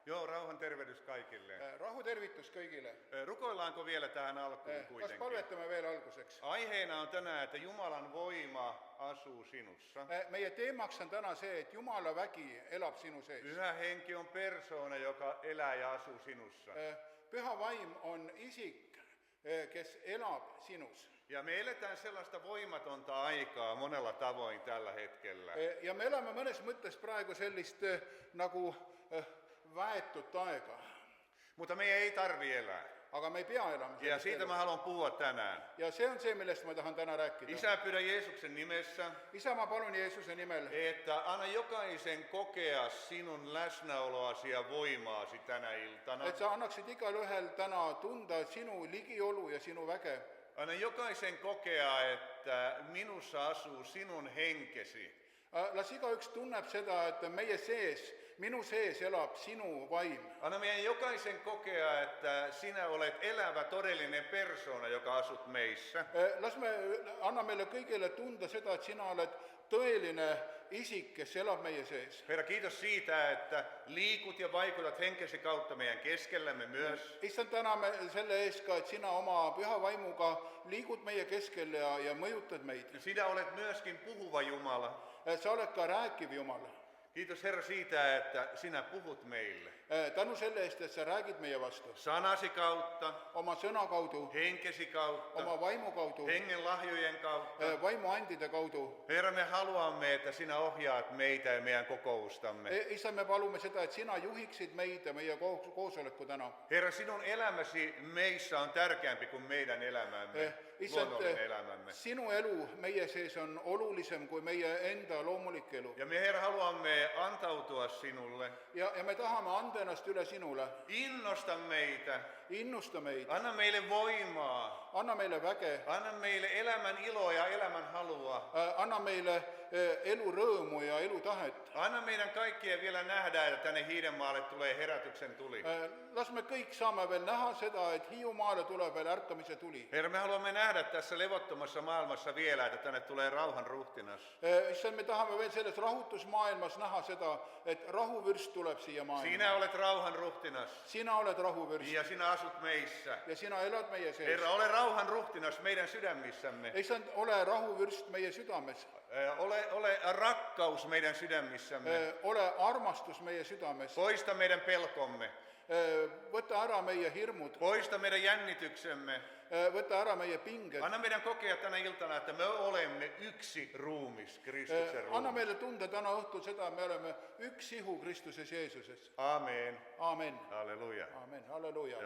Joo, rauhan tervehdys kaikille. Rahutervitus kõigile. Rukoillaanko vielä tähän alkuun Kas kuitenkin? palvetame veel alguseks? Aiheena on tänään, että Jumalan voima asuu sinussa. Meie teemaks on täna see, et Jumala vägi elab sinu sees. Pyhä henki on persoona, joka elää ja asuu sinussa. Püha vaim on isik, kes elab sinus. Ja me eletään sellaista voimatonta aikaa monella tavoin tällä hetkellä. Ja me elame mõnes mõttes praegu sellist nagu väetut aega. Mutta me ei tarvi elää. Aga me ei pea elama. Ja siitä mä haluan puhua tänään. Ja se on se, millest ma tahan täna rääkida. Isä, pyydä Jeesuksen nimessä, Isä, ma palun Jeesuse nimel, että anna jokaisen kokea sinun läsnäoloasi ja voimaasi tänä iltana. et sa annaksid igal ühel täna tunda sinu ligiolu ja sinu väge. Anna jokaisen kokea, että minussa asuu sinun henkesi. Las igaüks tunneb seda, et meie sees, minu sees elab sinu vaim. Anna meidän jokaisen kokea, että sinä olet elävä todellinen persoona, joka asut meissä. Anna meille kõigile tunda seda, et sina oled tõeline isik, kes elab meie sees. Herra, kiitos siitä, että liikut ja vaikutat henkesi kautta meidän keskellämme myös. Issand, täname selle eest ka, et sina oma püha vaimuga liigud meie keskel ja mõjutad meid. Sinä olet myöskin puhuva Jumala. Sa oled ka rääkiv Jumal. Kiitos Herra siitä, että sinä puhut meille. Tänu selle eest, et sa räägid meie vastu. Sanasi kautta, Oma sõna kaudu, henkesi kautta, oma vaimu kaudu, hengen lahjojen kautta. vaimuandide kaudu. Herra, me haluamme, että sinä ohjaat meitä ja meidän kokoustamme. Issand, me palume seda, et sina juhiksid meid ja meie koosoleku täna. Herra, sinun elämäsi meissä on tärkeämpi kuin meidän elämämme, luonnollinen elämämme. Sinu elu meie sees on olulisem kui meie enda loomulik elu. Ja me, Herra, haluamme antautua sinulle. Ja me tahame anda ennast üle sinule. Innosta meitä. Innusta meid. Anna meille voimaa. Anna meile väge. Anna meille elämän iloa ja elämän halua. Anna meile elu rõõmu ja elu tahet. Anna meidän kaikkien vielä nähdä, että tänne Hiidenmaalle tulee herätyksen tuli. Las me kõik saame veel näha seda, et Hiiumaale tuleb veel ärkamise tuli. Herra, me haluamme nähdä tässä levottomassa maailmassa vielä, että tänne tulee rauhan ruhtinas. Issand, me tahame veel selles rahutusmaailmas näha seda, et rahuvürst tuleb siia maailma. Sinä olet rauhan ruhtinas. Sina oled rahuvürst Ja sinä asut meissä. ja sina elad meie sees. Herra, ole rauhan ruhtinas meidän sydämissämme. Issand, ole rahuvürst meie südames. Ole rakkaus meidän sydämissämme. Ole armastus meie südames. Poista meidän pelkomme. Võta ära meie hirmud. Poista meidän jännityksemme. Võta ära meie pinged. Anna meidän kokea tänä iltana, että me olemme yksi ruumis, Kristuksen Anna ruumis. meile tunda täna õhtul seda, et me oleme üks ihu Kristuses Jeesuses. Amen. Aamen. Halleluja. Aamen. Halleluja.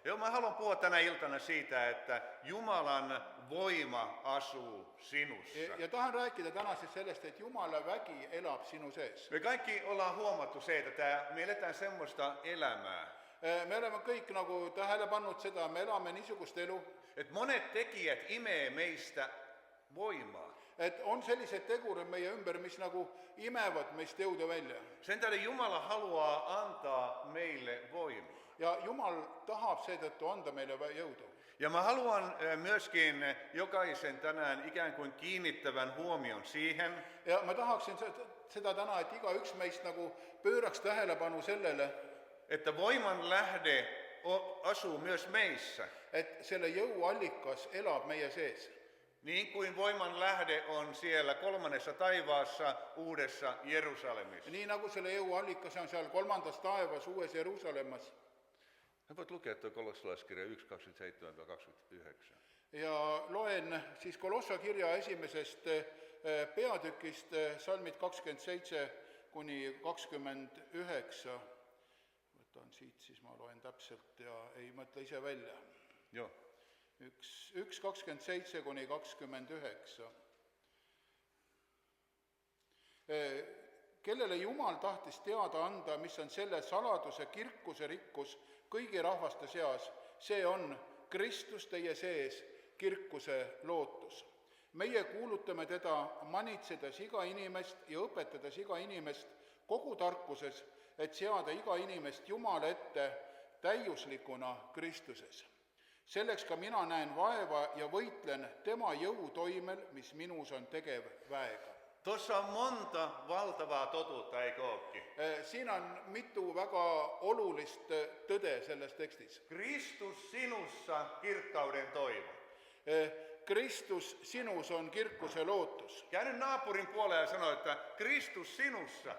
Joo, mä haluan puhua tänä iltana siitä, että Jumalan voima asuu sinussa. Ja tahan rääkida täna siis sellest, et Jumala vägi elab sinu sees. Me kaikki ollaan huomattu se, että me eletään semmoista elämää, Me oleme kõik nagu tähele pannud seda, me elame niisugust elu, että monet tekijät imee meistä voimaa. et on sellised tegurid meie ümber, mis nagu imevad meist jõuda välja. Sen tähden Jumala haluaa antaa meille voimaa. Ja Jumal tahab seetõttu anda meille jõudu. Ja mä haluan myöskin jokaisen tänään ikään kuin kiinnittävän huomion siihen, Ja ma tahaksin seda täna, et igaüks meist nagu pööraks tähelepanu sellele, että voiman lähde asuu myös meissä. et selle jõuallikas elab meie sees. Niin kuin voiman lähde on siellä kolmannessa taivaassa uudessa Jerusalemissa. Nii nagu selle jõuallikas on seal kolmandas taevas Uues Jeruusalemmas. Sä voit lukea tuo kolossalaiskirja 1:27-29. Ja loen siis Kolossa kirja esimesest peatükist salmid 27-29. Võtan siit, siis ma loen täpselt ja ei mõtle ise välja. Joo. 1:27-29. Kellele Jumal tahtis teada anda, mis on selle saladuse kirkuse rikkus kõigi rahvaste seas, see on Kristus teie sees, kirkuse lootus. Meie kuulutame teda manitsedes iga inimest ja õpetades iga inimest kogu tarkuses, et seada iga inimest Jumala ette täiuslikuna Kristuses. Selleks ka mina näen vaeva ja võitlen tema jõu toimel, mis minus on tegev väega. Tuossa on monta valtavaa totuutta, eikö ookin? Siin on mitu väga olulist tõde selles tekstis. Kristus sinussa, kirkkauden toivo. Kristus sinus on kirkkuse lootus. Käy naapurin puolelle ja sano, että Kristus sinussa.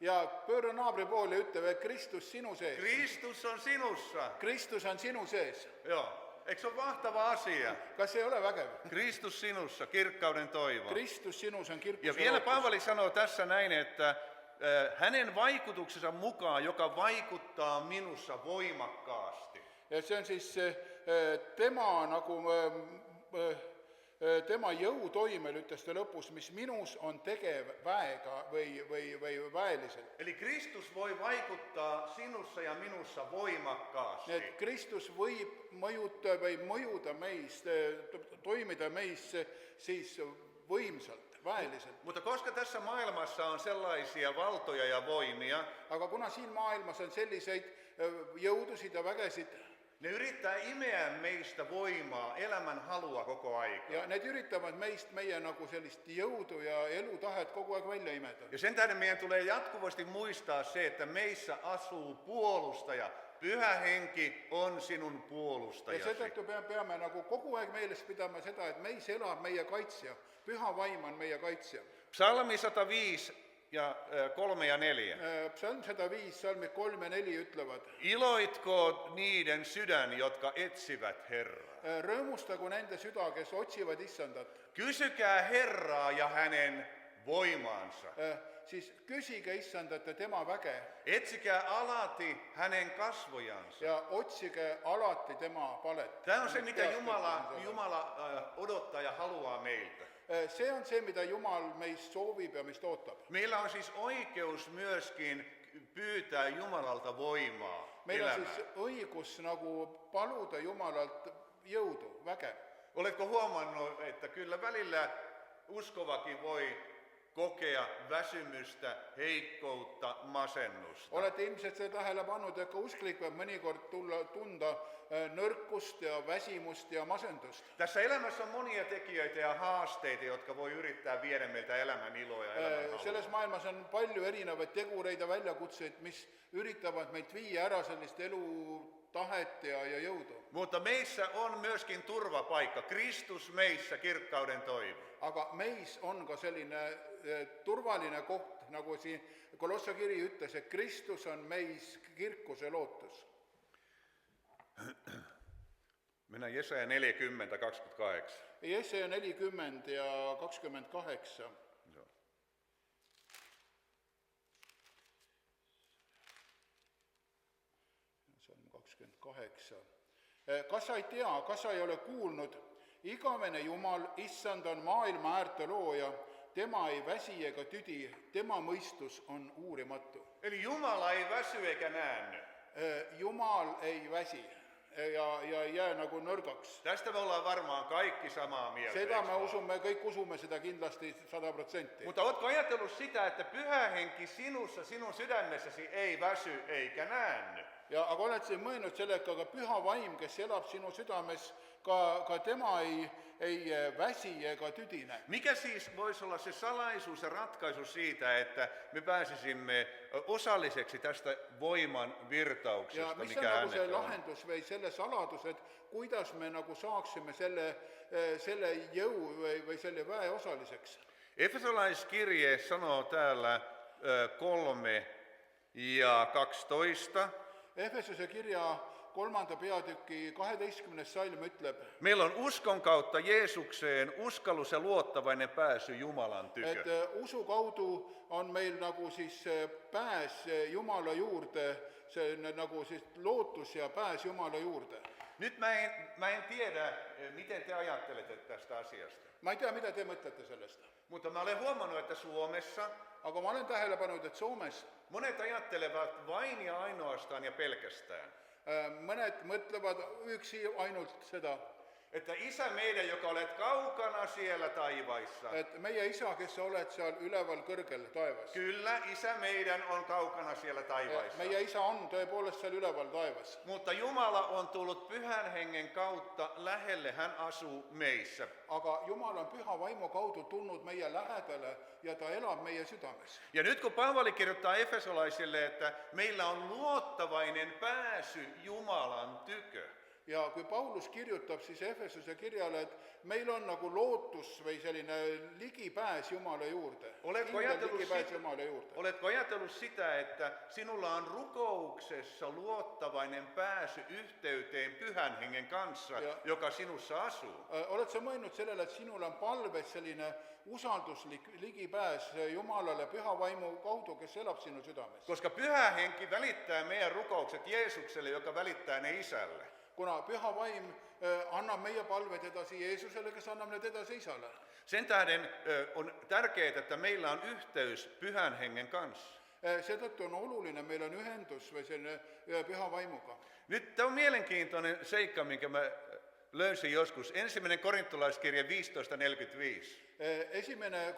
Ja pöörä naabri poole ja ütle, et Kristus sinu sees. Kristus on sinussa. Kristus on sinu sees. Joo. Eikö se ole mahtava asia? Kas ei ole vägev? Kristus sinussa, kirkkauden toivo. Kristus sinus on kirkkuse Ja vielä lootus. Paavali sanoo tässä näin, että hänen vaikutuksensa mukaan, joka vaikuttaa minussa voimakkaasti. Ja see on siis tema nagu tema jõutoimel, ütles ta lõpus, mis minus on tegev väega või väeliselt. Eli Kristus voi vaikuttaa sinussa ja minussa voimakkaasti. Nii et Kristus võib mõjuta või mõjuda meist, toimida meist siis võimsalt, väeliselt. Mutta koska tässä maailmassa on sellaisia valtoja ja voimia, Aga kuna siin maailmas on selliseid jõudusid ja vägesid, ne yrittää imeä meistä voimaa, elämän halua koko aika. ja need üritavad meist meie nagu sellist jõudu ja elutahet kogu aeg välja imeda. Ja sen tähden meidän tulee jatkuvasti muistaa se, että meissä asuu puolustaja. Pyhä henki on sinun Ja puolustajasi. seetõttu peame nagu kogu aeg meeles pidama seda, et meis elab meie kaitsja. Püha vaim on meie kaitsja. Psalmi 105 ja 3 ja 4. Psalm 105, salmid 3 ja 4 ütlevad, Iloitko niiden sydän, jotka etsivät Herraa. rõõmustagu nende süda, kes otsivad issandat. Kysykää Herraa ja hänen voimaansa. Siis küsige issandat ja tema väge Etsikää alati hänen kasvojansa. ja otsige alati tema palet. Tämä on se, mitä Jumala odottaa ja haluaa meiltä. See on see, mida Jumal meist soovib ja meist ootab. Meillä on siis oikeus myöskin pyytää Jumalalta voimaa Meil on elämään. siis õigus nagu paluda Jumalalt jõudu, väge. Oletko huomannut, että kyllä välillä uskovakin voi kokea väsymystä, heikkoutta, masennusta. Olete ilmselt seda tähele pannud, et ka usklik võib mõnikord tunda nõrkust ja väsimust ja masendust. Tässä elämässä on monia tekijöitä ja haasteita, jotka voi yrittää viedä meiltä elämän iloa ja elämän halua. Selles maailmas on palju erinevaid tegureid ja väljakutseid, mis üritavad meid viia ära sellist elutahet ja jõudu. Mutta meissä on myöskin turvapaikka, Kristus meissä, kirkkauden toivo. Aga meis on ka selline turvaline koht, nagu siin Kolossa kiri ütles, et Kristus on meis kirkuse lootus. Mennään Jesaja 40, 28. Jesaja 40 ja 28. Joo. Salm 28. Kas sa ei tea, kas sa ei ole kuulnud, igavene Jumal, issand on maailma äärte looja, tema ei väsi ega tüdi, tema mõistus on uurimatu. Eli Jumala ei väsy eikä näänny. Jumal ei väsi ja ei jää nagu nõrgaks. Tästä me ollaan varmaan kaikki samaa mieltä. Seda eikö me vaan? usumme, kõik usumme seda kindlasti 100%. Mutta ootko ajatellut sitä, että pyhä henki sinussa, sinun sydämessäsi ei väsy eikä näänny? Aga oled sa mõelnud sellega, aga püha vaim, kes elab sinu südames, ka tema ei väsi ega tüdine. Mikä siis voisi olla se salaisuus ja ratkaisu siitä, että me pääsisimme osalliseksi tästä voiman Ja virtauksesta, mis on mikä nagu see hänessä on? lahendus või selle saladus, et kuidas me nagu saaksime selle jõu või selle väe osaliseks? Efesolaiskirje sanoo täällä 3 ja 12. Efesuse kirja 3. peatüki 12. salm ütleb, Meillä on uskon kautta Jeesukseen uskallus ja luottavainen pääsy Jumalan tykö. et usu kaudu on meil nagu siis pääs Jumala juurde, see nagu siis lootus ja pääs Jumala juurde. Nyt mä en tiedä, miten te ajattelette tästä asiasta. Ma ei tea, mida te mõtlete sellest, Mutta mä olen huomannut, että Suomessa aga ma olen tähele pannud, et Soomes monet ajattelevat vain ja ainoastaan ja pelkästään, mõned mõtlevad üksi ainult seda, että Isä meidän, joka olet kaukana siellä taivaissa. et meie isa, kes sa oled seal üleval kõrgel taevas. Kyllä, Isä meidän on kaukana siellä taivaissa. Meie isa on tõepoolest seal üleval taevas. Mutta Jumala on tullut Pyhän Hengen kautta lähelle, hän asuu meissä. Aga Jumal on püha vaimu kaudu tulnud meie lähedale ja ta elab meie südames. Ja nyt kun Paavali kirjoittaa efesolaisille, että meillä on luottavainen pääsy Jumalan tykö, Ja kui Paulus kirjutab siis Efesuse kirjale, et meil on nagu lootus või selline ligipääs Jumala juurde. Ligipääs Jumala juurde. Oletko ajatellut sitä, että sinulla on rukouksessa luottavainen pääsy yhteyteen Pyhän Hengen kanssa, joka sinussa asuu? Oled sa mõelnud sellele, et sinul on palves selline usalduslik ligipääs Jumalale püha vaimu kaudu, kes elab sinu südames? Koska Pyhä Henki välittää meidän rukoukset Jeesukselle, joka välittää ne Isälle. Kuna püha vaim annab meie palved edasi Jeesusele, kes annab need edasi isale. Sen tähden on tärkeää, että meillä on yhteys Pyhän Hengen kanssa. Seetõttu on oluline, meil on ühendus või selline püha vaimuga. Nyt tämä on mielenkiintoinen seikka, minkä mä löysin joskus. 1. korintolaiskirje 15.45. Esimene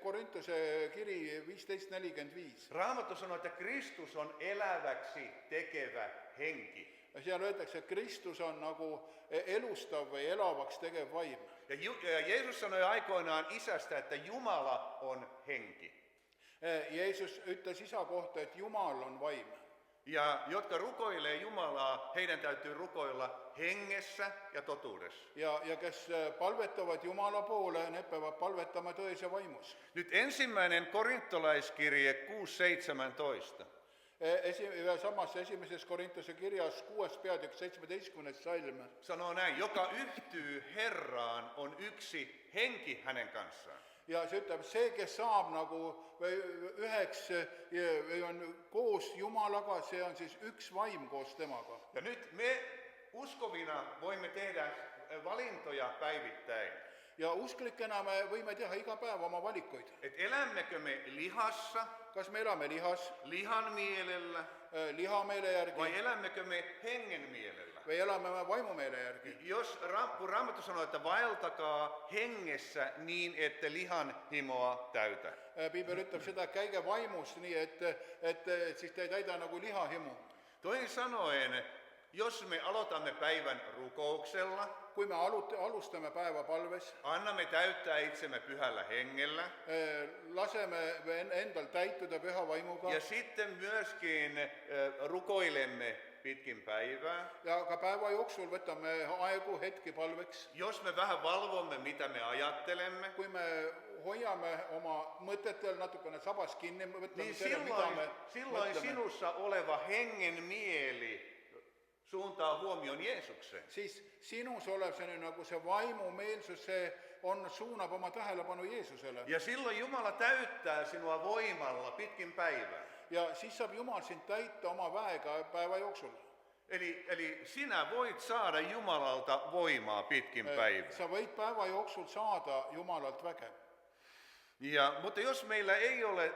Korintuse kiri 15.45. Raamattu sanoo, että Kristus on eläväksi tekevä henki. Seal öeldakse, et Kristus on nagu elustav või elavaks tegev vaim. Ja Jeesus sanoi aikoinaan Isästä, että Jumala on henki. Jeesus ütles isa kohta, et Jumal on vaim. Ja jotka rukoilee Jumalaa, heidän täytyy rukoilla hengessä ja totuudessa. Ja kes palvetavad Jumala poole, ne peavad palvetama tões ja vaimus. Nyt 1. korintolaiskirje 6.17. Samassa esimeses Korintuse kirjas 6. peatükk 17. salm sanoo näin, joka yhtyy Herraan on yksi henki hänen kanssaan. ja see ütleb, see, kes saab nagu üheks või on koos Jumalaga, see on siis üks vaim koos temaga. Ja nyt me uskovina voimme tehdä valintoja päivittäin. Ja usklikena me võime teha iga päev oma valikuid. Et elämmekö me lihassa, Kas me elame lihas, lihan mielellä, lihameele järgi vai elämmekö me hengen mielellä? või elame me vaimumeele järgi? Kun Raamattu sanoo, että vaeltakaa hengessä niin, että lihan himoa täytä. Piibel ütleb seda, et käige vaimus nii, et siis te ei täida nagu lihahimu. Toisin sanoen, jos me aloitamme päivän rukouksella, Kui me alustame päeva palves, annamme täyttää itsemme pyhällä hengellä, laseme endal täituda püha vaimuga ja sitten myöskin rukoilemme pitkin päivää. ja ka päeva jooksul võtame aegu hetki palveks. Jos me vähän valvomme, mitä me ajattelemme, Kui me hoiame oma mõtetel natukene sabas kinni, võtame niin selle, mida me silloin mõtleme, sinussa oleva hengen mieli suuntaa huomion Jeesukseen. siis sinus olev selline nagu see vaimumeelsus, see suunab oma tähelepanu Jeesusele. Ja silloin Jumala täyttää sinua voimalla pitkin päivää. Ja siis saab Jumal sind täita oma väega päeva jooksul. Eli sinä voit saada Jumalalta voimaa pitkin päivää. Sa võid päeva jooksul saada Jumalalt väge. Mutta jos meillä ei ole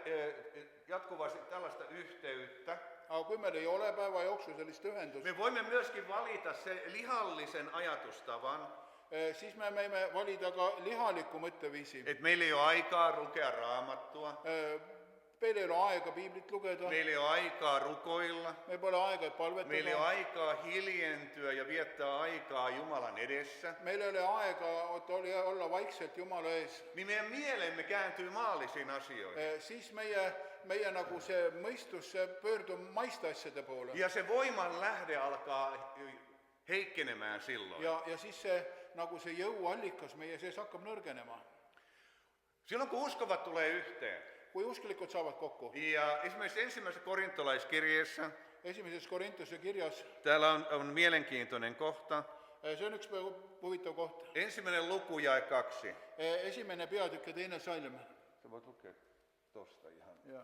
jatkuvasti tällaista yhteyttä, Aga kui meil ei ole päeva jooksul sellist ühendust, me voimme myöskin valita se lihallisen ajatustavan, siis me võime valida ka lihaliku mõtteviisi. että meillä ei ole aikaa lukea raamattua, Meil ei ole aega piiblit lugeda, meillä ei ole aikaa rukoilla, meil pole aega meillä ei ole palvetada, aikaa hiljentyä ja viettää aikaa Jumalan edessä, meil ei ole aega olla vaikselt Jumala ees. niin meidän mielemme kääntyy maallisiin asioihin. Siis meie nagu see mõistus pöördub maiste asjade poole. Ja se voiman lähde alkaa heikkenemään silloin. Ja siis see, nagu see jõuallikas meie sees hakkab nõrgenema. Silloin kun uskovat tulee yhteen. Kui usklikud saavad kokku. Ja esimerkiksi 1. korintolaiskirjeessä, Esimeses Korintuse kirjas, täällä on mielenkiintoinen kohta. see on üks huvitav koht. 1. luku jae 2. Esimene peatükk ja teine salm. Sä voit lukea tosta ihan. Ja.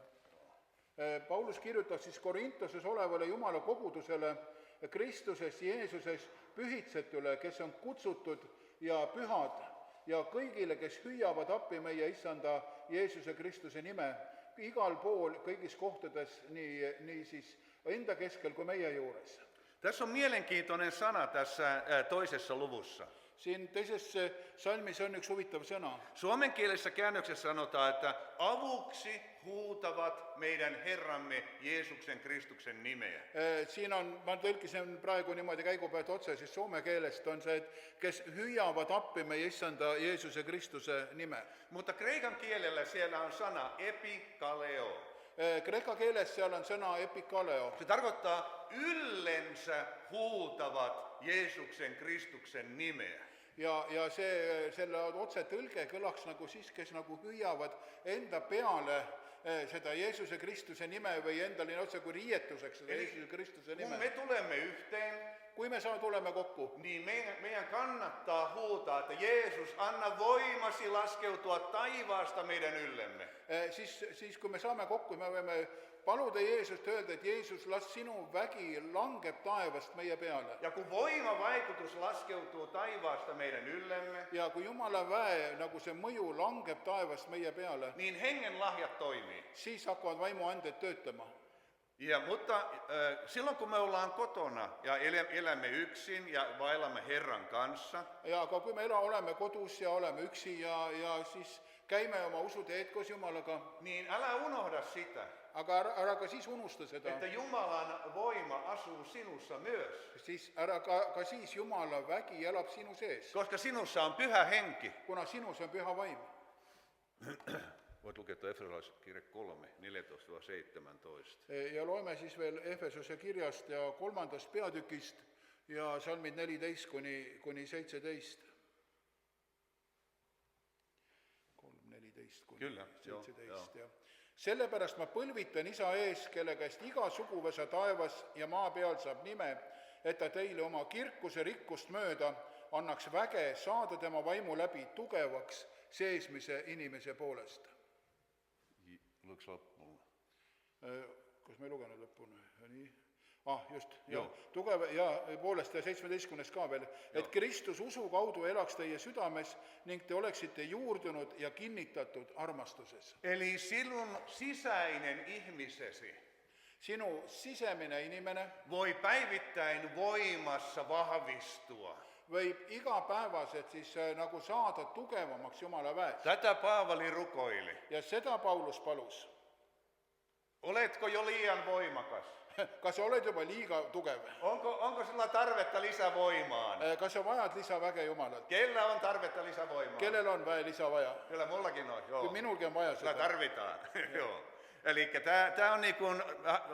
Paulus kirjutab siis Korintoses olevale Jumala kogudusele Kristuses Jeesuses pühitsetule, kes on kutsutud ja pühad ja kõigile, kes hüüavad appi meie issanda Jeesuse Kristuse nime, igal pool, kõigis kohtades, nii siis enda keskel kui meie juures. Tässä on mielenkiintoinen sana tässä toisessa luvussa. Siin teises salmis on üks huvitav sõna. Suomen kielessä käännöksessä sanotaan, että avuksi huutavat meidän Herramme Jeesuksen Kristuksen nimeä. Siin on, ma tõlkisin praegu niimoodi käigupealt otse, siis soome keelest on see, et kes hüüavad appi meie issanda Jeesuse Kristuse nime. Mutta kreikan kielellä siellä on sana epikaleo. Kreeka keeles seal on sõna epikaleo. Se tarkoittaa yllensä huutavat Jeesuksen Kristuksen nimeä. Ja see, selle otse tõlge kõlaks nagu siis, kes nagu hüüavad enda peale seda Jeesuse Kristuse nime või endale otse kui riietuseks seda Jeesuse Kristuse Kun nime. me tulemme yhteen, Kui me tuleme kokku, niin meidän kannattaa huutaa, että Jeesus, anna voimasi laskeutua taivaasta meidän yllemme. siis kui me saame kokku, me võime paluda Jeesust öelda, et Jeesus, las sinu vägi langeb taevast meie peale. Ja kun voimavaikutus laskeutuu taivaasta meidän yllemme, Ja kui Jumala väe nagu see mõju langeb taevast meie peale, niin hengen lahjat toimii. siis hakkavad vaimuanded töötama. Mutta silloin kun me ollaan kotona ja elämme yksin ja vaellamme Herran kanssa, Ja aga kui me oleme kodus ja olemme üksi ja siis käime oma usuteed koos Jumalaga, niin älä unohda sitä, aga ära ka siis unusta seda. että Jumalan voima asuu sinussa myös. Siis ära ka siis Jumala vägi elab sinu sees, Koska sinussa on pyhä henki. kuna sinus on püha vaim. Voit lukea tuo Efesolaiskirja 3, 14-17. Ja loeme siis veel Efesose kirjast ja 3. peatükist ja salmid 14 kuni 17. 3, 14 kuni Kyllä, 17. Ja sellepärast ma põlvitan Isa ees, kelle käest iga suguvõsa taevas ja maa peal saab nime, et ta teile oma kirkuse rikkust mööda annaks väge saada tema vaimu läbi tugevaks seesmise inimese poolest. Luks loppuun. Kas me ei lugenud lõpuni? Nii. Just. Joo. Tugev ja poolest ja 17 ka veel, et Kristus usu kaudu elaks teie südames ning te oleksite juurdunud ja kinnitatud armastuses. Eli sinun sisäinen ihmisesi Sinu sisemine inimene voi päivittäin voimassa vahvistua. võib igapäevaselt siis nagu saada tugevamaks Jumala väes. Tätä Paavali rukoili. Ja seda Paulus palus. Oletko jo liian voimakas? Kas sa oled juba liiga tugev? Onko sulla tarvetta lisävoimaan? Kas sa vajad lisaväge Jumalalt? Kellä on tarvetta lisävoimaan? Kellel on väe lisa vaja? Kyllä mullakin on, joo. Kui minulgi on vaja Kyllä seda. tarvitaan, joo. Eli tämä on niin kuin,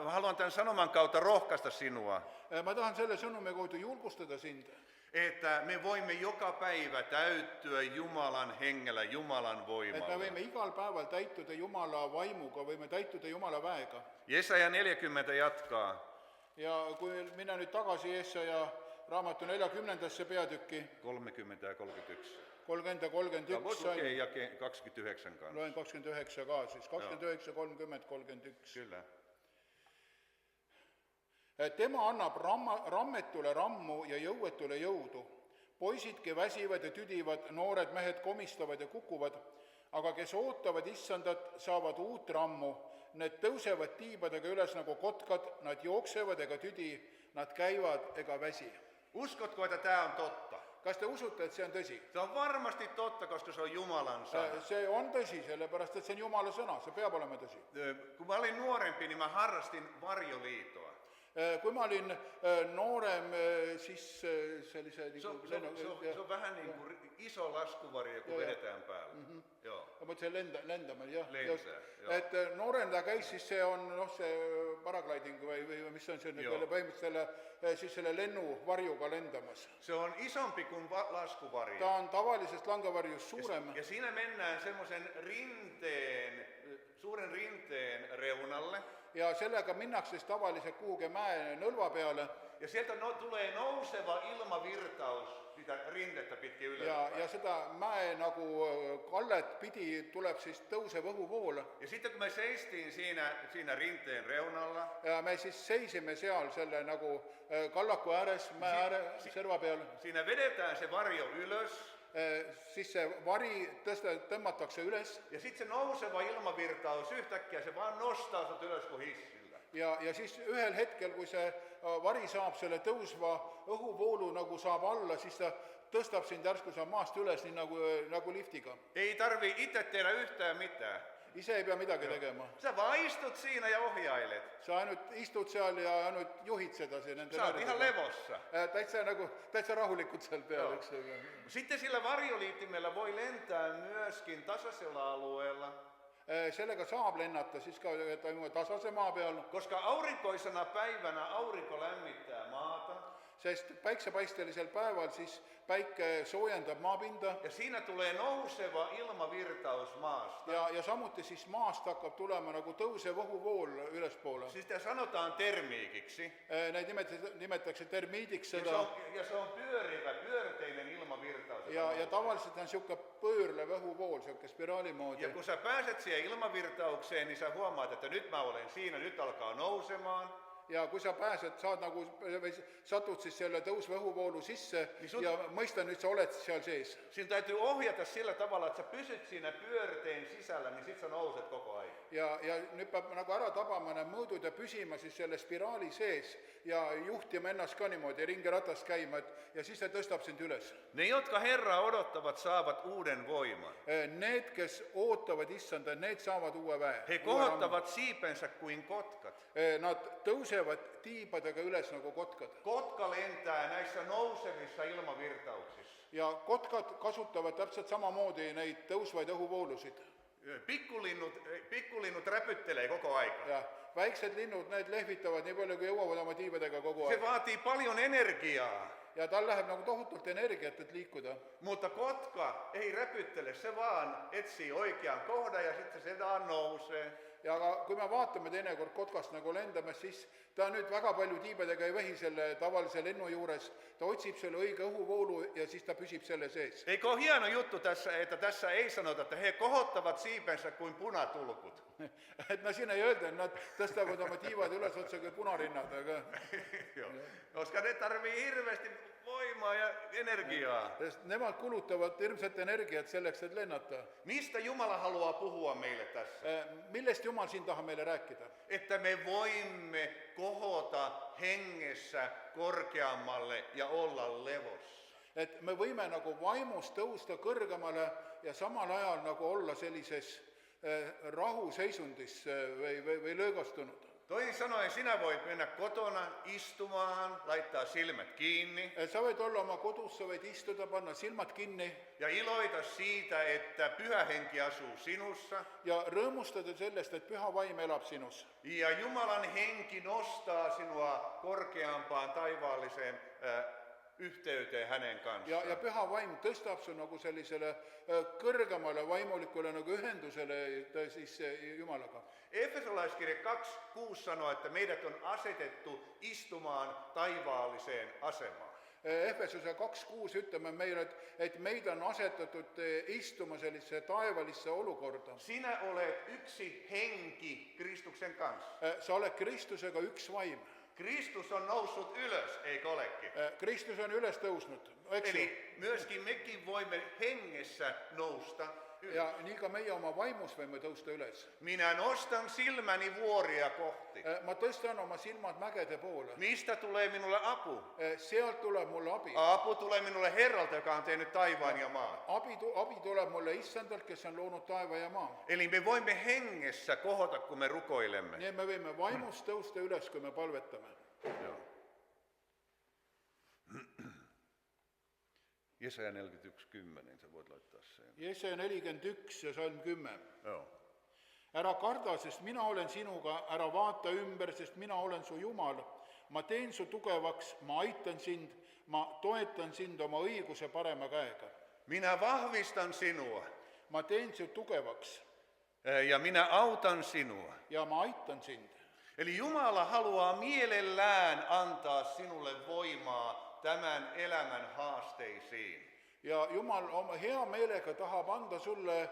haluan tämän sanoman kautta rohkaista sinua, Ma tahan selle sõnumi kaudu julgustada sind, että me voimme joka päivä täyttyä Jumalan hengellä, Jumalan et me voimalla. võime igal päeval täituda Jumala vaimuga, võime täituda Jumala väega. Jesaja 40 jatkaa. Ja kui minna nüüd tagasi Jesaja raamatu 40. peatükki, 30 ja 31. 30 ja Voit 31, lukea jake 29 kanssa. loen 29 ka siis, 29, 30, 31. Kyllä. Tema annab rammetule rammu ja jõuetule jõudu. Poisidki väsivad ja tüdivad, noored mehed komistavad ja kukuvad, aga kes ootavad issandat, saavad uut rammu. Need tõusevad tiibadega üles nagu kotkad, nad jooksevad ega tüdi, nad käivad ega väsi. Uskotko, että tämä on totta? Kas te usute, et see on tõsi? Se on varmasti totta, koska se on Jumalan sana. See on tõsi, sellepärast et see on Jumala sõna, see peab olema tõsi. Kun mä olin nuorempi, niin mä harrastin varjoliitoa. Kui ma olin noorem, siis sellise... Se on vähän niin kuin iso laskuvarjo, kun vedetään päälle. Joo. Ma mõtlesin lendama, jah. Lendää, joo. Et noorem ta käis, siis see on see paragliding või mis on see, põhimõtteliselt siis selle lennuvarjuga lendamas. Se on isompi kuin laskuvarjo. Ta on tavalisest langevarjust suurem. Ja siinä mennään semmoisen suuren rinteen reunalle. Ja sellega minnakse siis tavaliselt kuhugi mäe nõlva peale. Ja sieltä tulee nouseva ilmavirtaus sitä rintettä pitkin ylöspäin. Ja seda mäe nagu kallet pidi tuleb siis tõusev õhuvool. Ja sitten kun me seistiin siinä rinteen reunalla, Ja me siis seisime seal selle nagu kallaku ääres, mäe ääre, serva peal. siinä vedetään se varjo ylös. Siis see vari tõmmatakse üles. Ja sitten se nouseva ilmavirtaus yhtäkkiä se vaan nostaa sut ylös kuin hissillä. Ja siis ühel hetkel, kui see vari saab selle tõusva õhuvoolu nagu saab alla, siis ta tõstab sind järsku sa maast üles, nii nagu liftiga. Ei tarvi itse tehdä yhtään mitään. Ise ei pea midagi tegema. Sä vaan istut siinä ja ohjailet. Sa ainult istud seal ja ainult juhid seda siin nende Sä oot ihan levossa. täitsa rahulikult seal peal, eks. Sitten sillä varjoliitimellä voi lentää myöskin tasaisella alueella. Sellega saab lennata siis ka toimub tasase maa peal, Koska aurinkoisena päivänä aurinko lämmittää maata. sest päiksepaistelisel päeval siis päike soojendab maapinda Ja siinä tulee nouseva ilmavirtaus maasta. ja samuti siis maast hakkab tulema nagu tõusev õhuvool ülespoole. Siis sitä sanotaan termiikiksi. Neid nimetatakse termiidiks Ja seda se on pyörivä, pyörteinen ilmavirtaus. ja tavaliselt on sihuke pöörlev õhuvool, sihuke spiraali Ja moodi. kun sä pääset siihen ilmavirtaukseen, niin sä huomaat, että nyt mä olen siinä, nyt alkaa nousemaan. Ja kui sa pääsed, saad nagu, või satud siis selle tõusva õhuvoolu sisse ja mõista nüüd sa oled seal sees. Siinä täytyy ohjata sillä tavalla, että sä pysyt siinä pyörteen sisällä, niin sit sä nouset koko ajan. Ja nüüd peab nagu ära tabama need mõõdud ja püsima siis selle spiraali sees ja juhtima ennast ka niimoodi ringiratast käima, ja siis see tõstab sind üles. Ne, jotka Herraa odottavat, saavat uuden voiman. Need, kes ootavad issanda, need saavad uue väe. He kohottavat siipensä kuin kotkat. Nad tõusevad tiibadega üles nagu kotkad. Kotka lentää näissä nousevissa ilmavirtauksissa. Ja kotkad kasutavad täpselt samamoodi neid tõusvaid õhuvoolusid. Pikkulinnut räpyttelee koko aika. Ja väiksed linnud, need lehvitavad nii palju, kui jõuavad oma tiibadega kogu Se aeg. vaatii paljon energiaa. Ja tal läheb nagu tohutult energiat, et liikuda. Mutta kotka ei räpyttele, se vaan etsii oikean kohdan ja sitten se vaan nousee. Ja aga kui me vaatame teinekord kotkast nagu lendame, siis ta nüüd väga palju tiibadega ei vähi selle tavalise lennu juures. Ta otsib selle õige õhuvoolu ja siis ta püsib selle sees. Eikö ole hieno juttu tässä, että tässä ei sanota, että he kohottavat siipensä kuin punatulkut. Et no siin ei öelda, et nad tõstavad oma tiivad üles otsa kui punarinnad, aga Joo. Koska ne tarvii hirveästi voimaa ja energiaa. nemad kulutavad hirmsat energiat selleks, et lennata. Mistä Jumala haluaa puhua meille tässä? Millest Jumal siin tahab meile rääkida? Että me voimme kohota hengessä korkeammalle ja olla levossa. Et me võime nagu vaimus tõusta kõrgemale ja samal ajal nagu olla sellises rahuseisundis või löögastunud. Toisin sanoen sinä voit mennä kotona istumaan, laittaa silmät kiinni Sa võid olla oma kodus, sa võid istuda, panna silmad kinni ja iloita siitä, että pyhä henki asuu sinussa. ja rõõmustada sellest, et püha vaim elab sinus. Ja Jumalan henki nostaa sinua korkeampaan taivaalliseen yhteyteen hänen kanssaan. Ja püha vaim tõstab su nagu sellisele kõrgemale vaimulikule nagu ühendusele siis Jumalaga. Efesolaiskirja 2:6 sanoo, että meidät on asetettu istumaan taivaalliseen asemaan. Efesuse 2:6 ütleme meile, et meid on asetatud istuma sellisesse taevalisse olukorda. Sinä olet yksi henki Kristuksen kanssa. Sa oled Kristusega üks vaim. Kristus on noussut ylös, eikö olekin? Kristus on üles tõusnud, eks ju? Eli myöskin mekin voimme hengessä nousta ylös. Ja nii ka meie oma vaimus võime tõusta üles. Minä nostan silmäni vuoria kohti. Ma tõstan oma silmad mägede poole. Mistä tulee minulle apu? Sealt tuleb mulle abi. Apu tulee minulle Herralta, joka on tehnyt taivaan ja maan. Abi tuleb mulle issandalt, kes on loonud taeva ja maa. Eli me voimme hengessä kohota, kun me rukoilemme. Nii me võime vaimus tõusta üles, kui me palvetame. Joo. Jesaja 41:10, sä voit laittaa sen. Jesaja 41 ja salm 10. Joo. Ära karda, sest mina olen sinuga, ära vaata ümber, sest mina olen su Jumal. Ma teen su tugevaks, ma aitan sind, ma toetan sind oma õiguse parema käega. Minä vahvistan sinua Ma teen su tugevaks ja minä autan sinua. ja ma aitan sind. Eli Jumala haluaa mielellään antaa sinulle voimaa tämän elämän haasteisiin. Ja Jumal oma hea meelega tahab anda sulle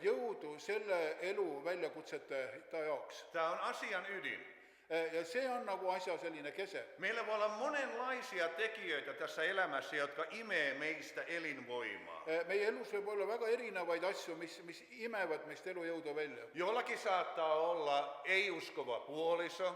jõudu selle elu väljakutsete ta jaoks. Tämä on asian ydin. Ja see on nagu asja selline kese. Meillä voi olla monenlaisia tekijöitä tässä elämässä, jotka imee meistä elinvoimaa. Meie elus võib olla väga erinevaid asju, mis imevad meist elujõudu välja. Jollakin saattaa olla ei-uskova puoliso.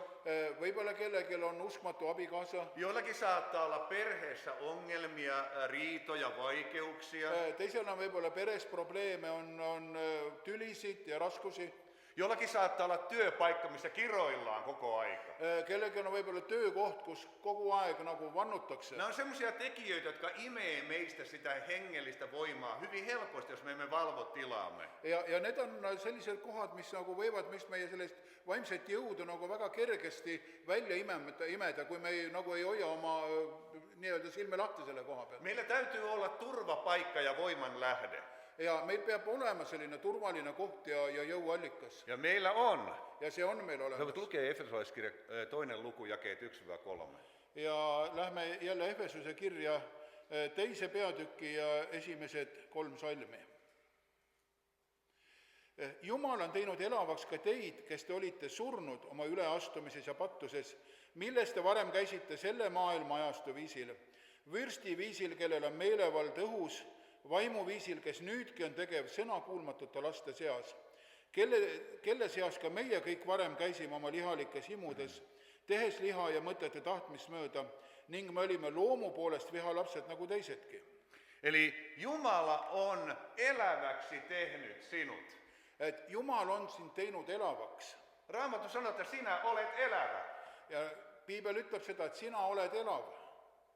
Võib-olla kellelgi on uskmatu abikaasa. Jollakin saattaa olla perheessä ongelmia, riitoja, vaikeuksia. Teisellä on võib-olla peres probleeme, on tülisid ja raskusi. Jollakin saattaa olla työpaikka, missä kiroillaan koko aika. Kellelgi on võib-olla töökoht, kus kogu aeg nagu vannutakse. Nämä on sellaisia tekijöitä, jotka imee meistä sitä hengellistä voimaa hyvin helposti, jos me emme valvo tilaamme. Ja need on sellised kohad, mis nagu võivad meist meie sellist vaimset jõudu nagu väga kergesti välja imeda, kui me nagu ei hoia oma nii-öelda silme lahti selle koha peal. Meillä täytyy olla turvapaikka ja voiman lähde. Ja meil peab olema selline turvaline koht ja jõuallikas. Ja meillä on. Ja see on meil olemas. Voit lukea Efesolaiskirja 2. luku jakeet 1-3. Ja lähme jälle Efesuse kirja 2. peatüki ja esimesed 3 salmi. Jumal on teinud elavaks ka teid, kes te olite surnud oma üleastumises ja pattuses, milles te varem käisite selle maailma ajastu viisil, vürsti viisil, kellel on meelevald õhus, vaimuviisil, kes nüüdki on tegev sõnakuulmatute laste seas, kelle seas ka meie kõik varem käisime oma lihalikes himudes, tehes liha ja mõtete tahtmist mööda, ning me olime loomu poolest vihalapsed nagu teisedki. Eli Jumala on eläväksi tehnyt sinut. Et Jumal on sind teinud elavaks. Raamattu sanoo, että sinä olet elävä. Ja Piibel ütleb seda, et sina oled elav.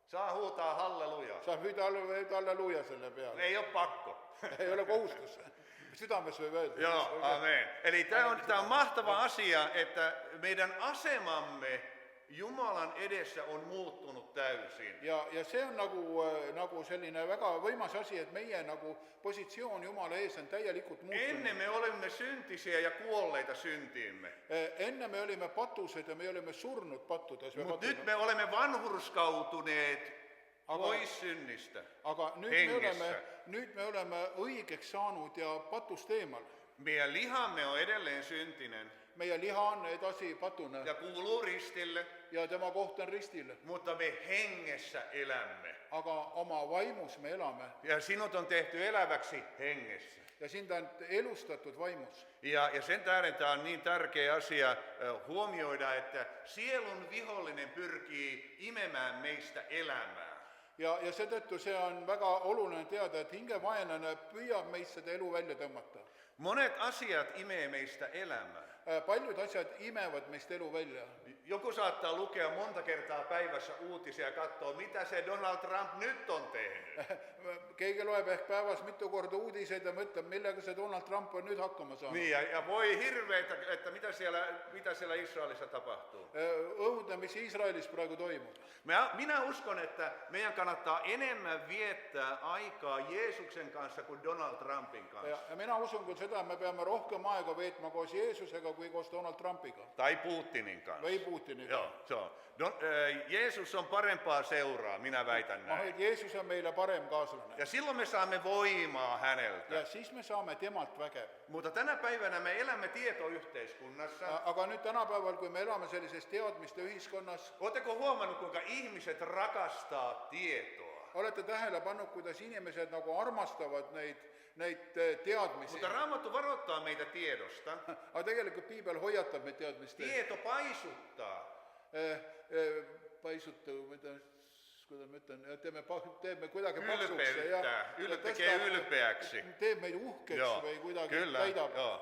Saa huutaa hallelujaa. Sa hüüda halleluja selle peale. Ei ole pakko. Ei ole kohustus. Sydämes võib öelda. Joo, amen. Eli tämä on mahtava asia, että meidän asemamme Jumalan edessä on muuttunut täysin. Ja see on nagu selline väga võimas asi, et meie nagu positsioon Jumala ees on täielikult muutunud. Ennen me olimme syntisiä ja kuolleita syntiimme. Enne me olimme patused ja me olimme surnud pattudes. Mutta nyt me olemme vanhurskautuneet pois synnistä. Aga nüüd me oleme õigeks saanud ja patust eemal. Meidän lihamme on edelleen syntinen. Meie liha on edasi patune. Ja kuuluu ristille. Ja tema koht on ristille. Mutta me hengessä elämme. Aga oma vaimus me elame. Ja sinut on tehty eläväksi hengessä. Ja sind on elustatud vaimus. Ja sen tähden tämä on niin tärkeä asia huomioida, että sielun vihollinen pyrkii imemään meistä elämää. Ja seetõttu see on väga oluline teada, et hingevaenlane püüab meist seda elu välja tõmmata. Monet asiat imee meistä elämää. Paljud asjad imevad meist elu välja. Joku saattaa lukea monta kertaa päivässä uutisia ja katsoa, mitä se Donald Trump nyt on tehnyt. Keegi loeb ehk päevas mitu korda uudiseid ja mõtleb, millega se Donald Trump on nyt hakkama saanud. Niin, ja voi hirveetä, että mitä siellä Israelissa tapahtuu. Õudne, mis Israelis praegu toimub. Minä uskon, että meidän kannattaa enemmän viettää aikaa Jeesuksen kanssa kuin Donald Trumpin kanssa. Ja minä uskon kyllä sitä, että me peamme rohkem aega veetma koos Jeesusega kuin koos Donald Trumpiga. Tai Putinin kanssa. Või Putiniga. Joo, se on. Jeesus on parempaa seuraa, minä väitän näin. Jeesus on meillä parem kaaslane. Ja silloin me saamme voimaa häneltä. Ja siis me saamme temalt väge. Mutta tänä päivänä me elämme tietoyhteiskunnassa. Aga nyt tänapäeval, kun me elämme sellises teadmiste ühiskonnas. Oletteko huomannut, kuinka ihmiset rakastaa tietoa? Olette tähele pannud, kuidas inimesed nagu armastavad neid teadmisi. Mutta Raamattu varoittaa meitä tiedosta. Aga tegelikult Piibel hoiatab meid teadmiste. Tieto paisuttaa. Paisuttuu, kuidas mä ütlen, teemme kuidagi ylpeyttää, tekee ylpeäksi. Teeb meid uhkeks või kuidagi täidab. Joo.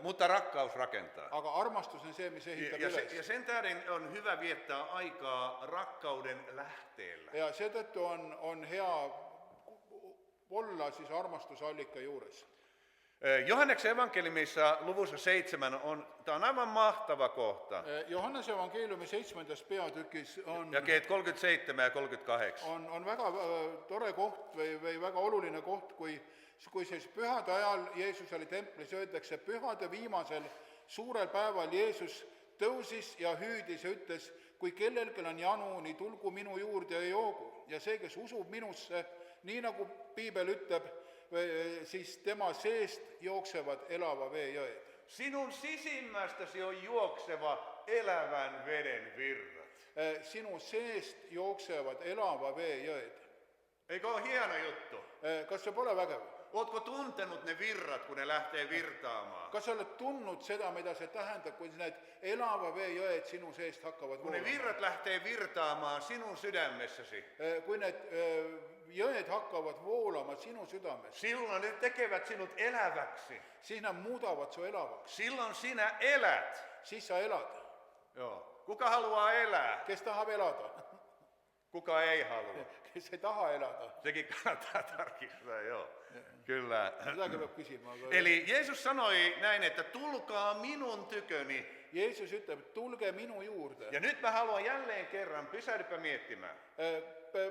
Mutta rakkaus rakentaa. Aga armastus on see, mis ehitab üles. Ja sen tähden on hyvä viettää aikaa rakkauden lähteellä. Ja seetõttu on hea olla siis armastusallika juures. Johanneksen evankeliumissa luvussa 7 tämä on aivan mahtava kohta. Johannes evankeliumi 7. peatükis on jakeet 37 ja 38. On väga tore koht või väga oluline koht, kui siis pühade ajal Jeesus oli templis, öeldakse, pühade viimasel suurel päeval Jeesus tõusis ja hüüdis ja ütles, kui kellelgi on janu, nii tulgu minu juurde ja joogu. Ja see, kes usub minusse, nii nagu Piibel ütleb, siis tema seest jooksevad elava vee jõed. Sinun sisimmästäsi on juokseva elävän veden virrat. Sinu seest jooksevad elava vee jõed. Eikö ole hieno juttu? Kas see pole vägev? Ootko tuntenut ne virrat, kun ne lähtee virtaamaan? Kas sa oled tundnud seda, mida see tähendab, kui need elava vee jõed sinu seest hakkavad Kun ne voolama? virrat lähtee virtaamaan sinun sydämessäsi, Kui need jõed hakkavad voolama sinu südames, silloin ne tekevät sinut eläväksi. siis nad muudavad su elavaks. Silloin sinä elät. Siis sa elad. Joo. Kuka haluaa elää? Kes tahab elada? Kuka ei halua? Kes ei taha elada? Sekin kannattaa tarkistaa, joo. Kyllä. Sitäkin peab küsima. Aga Eli Jeesus sanoi näin, että tulkaa minun tyköni. Jeesus ütleb, et tulge minu juurde. Ja nyt mä haluan jälleen kerran, pysähdypä miettimään.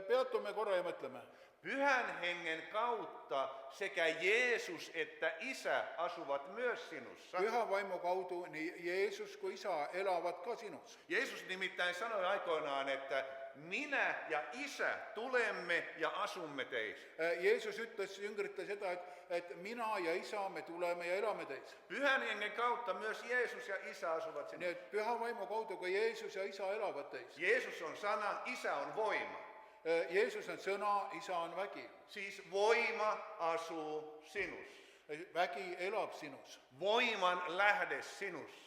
Peatume korra ja mõtleme. Pyhän hengen kautta sekä Jeesus että Isä asuvat myös sinussa. Püha vaimu kaudu nii Jeesus kui Isa elavad ka sinus. Jeesus nimittäin sanoi aikoinaan, että minä ja Isä tulemme ja asumme teissä. Jeesus ütles jüngritel seda, et mina ja Isa, me tuleme ja elame teis. Pyhän hengen kautta myös Jeesus ja Isä asuvat Nii sinussa. et püha vaimu kaudu ka Jeesus ja Isa elavad teis. Jeesus on sana, Isä on voima. Jeesus on sõna, Isa on vägi. Siis voima asuu sinussa. Vägi elab sinus. Voiman lähde sinussa.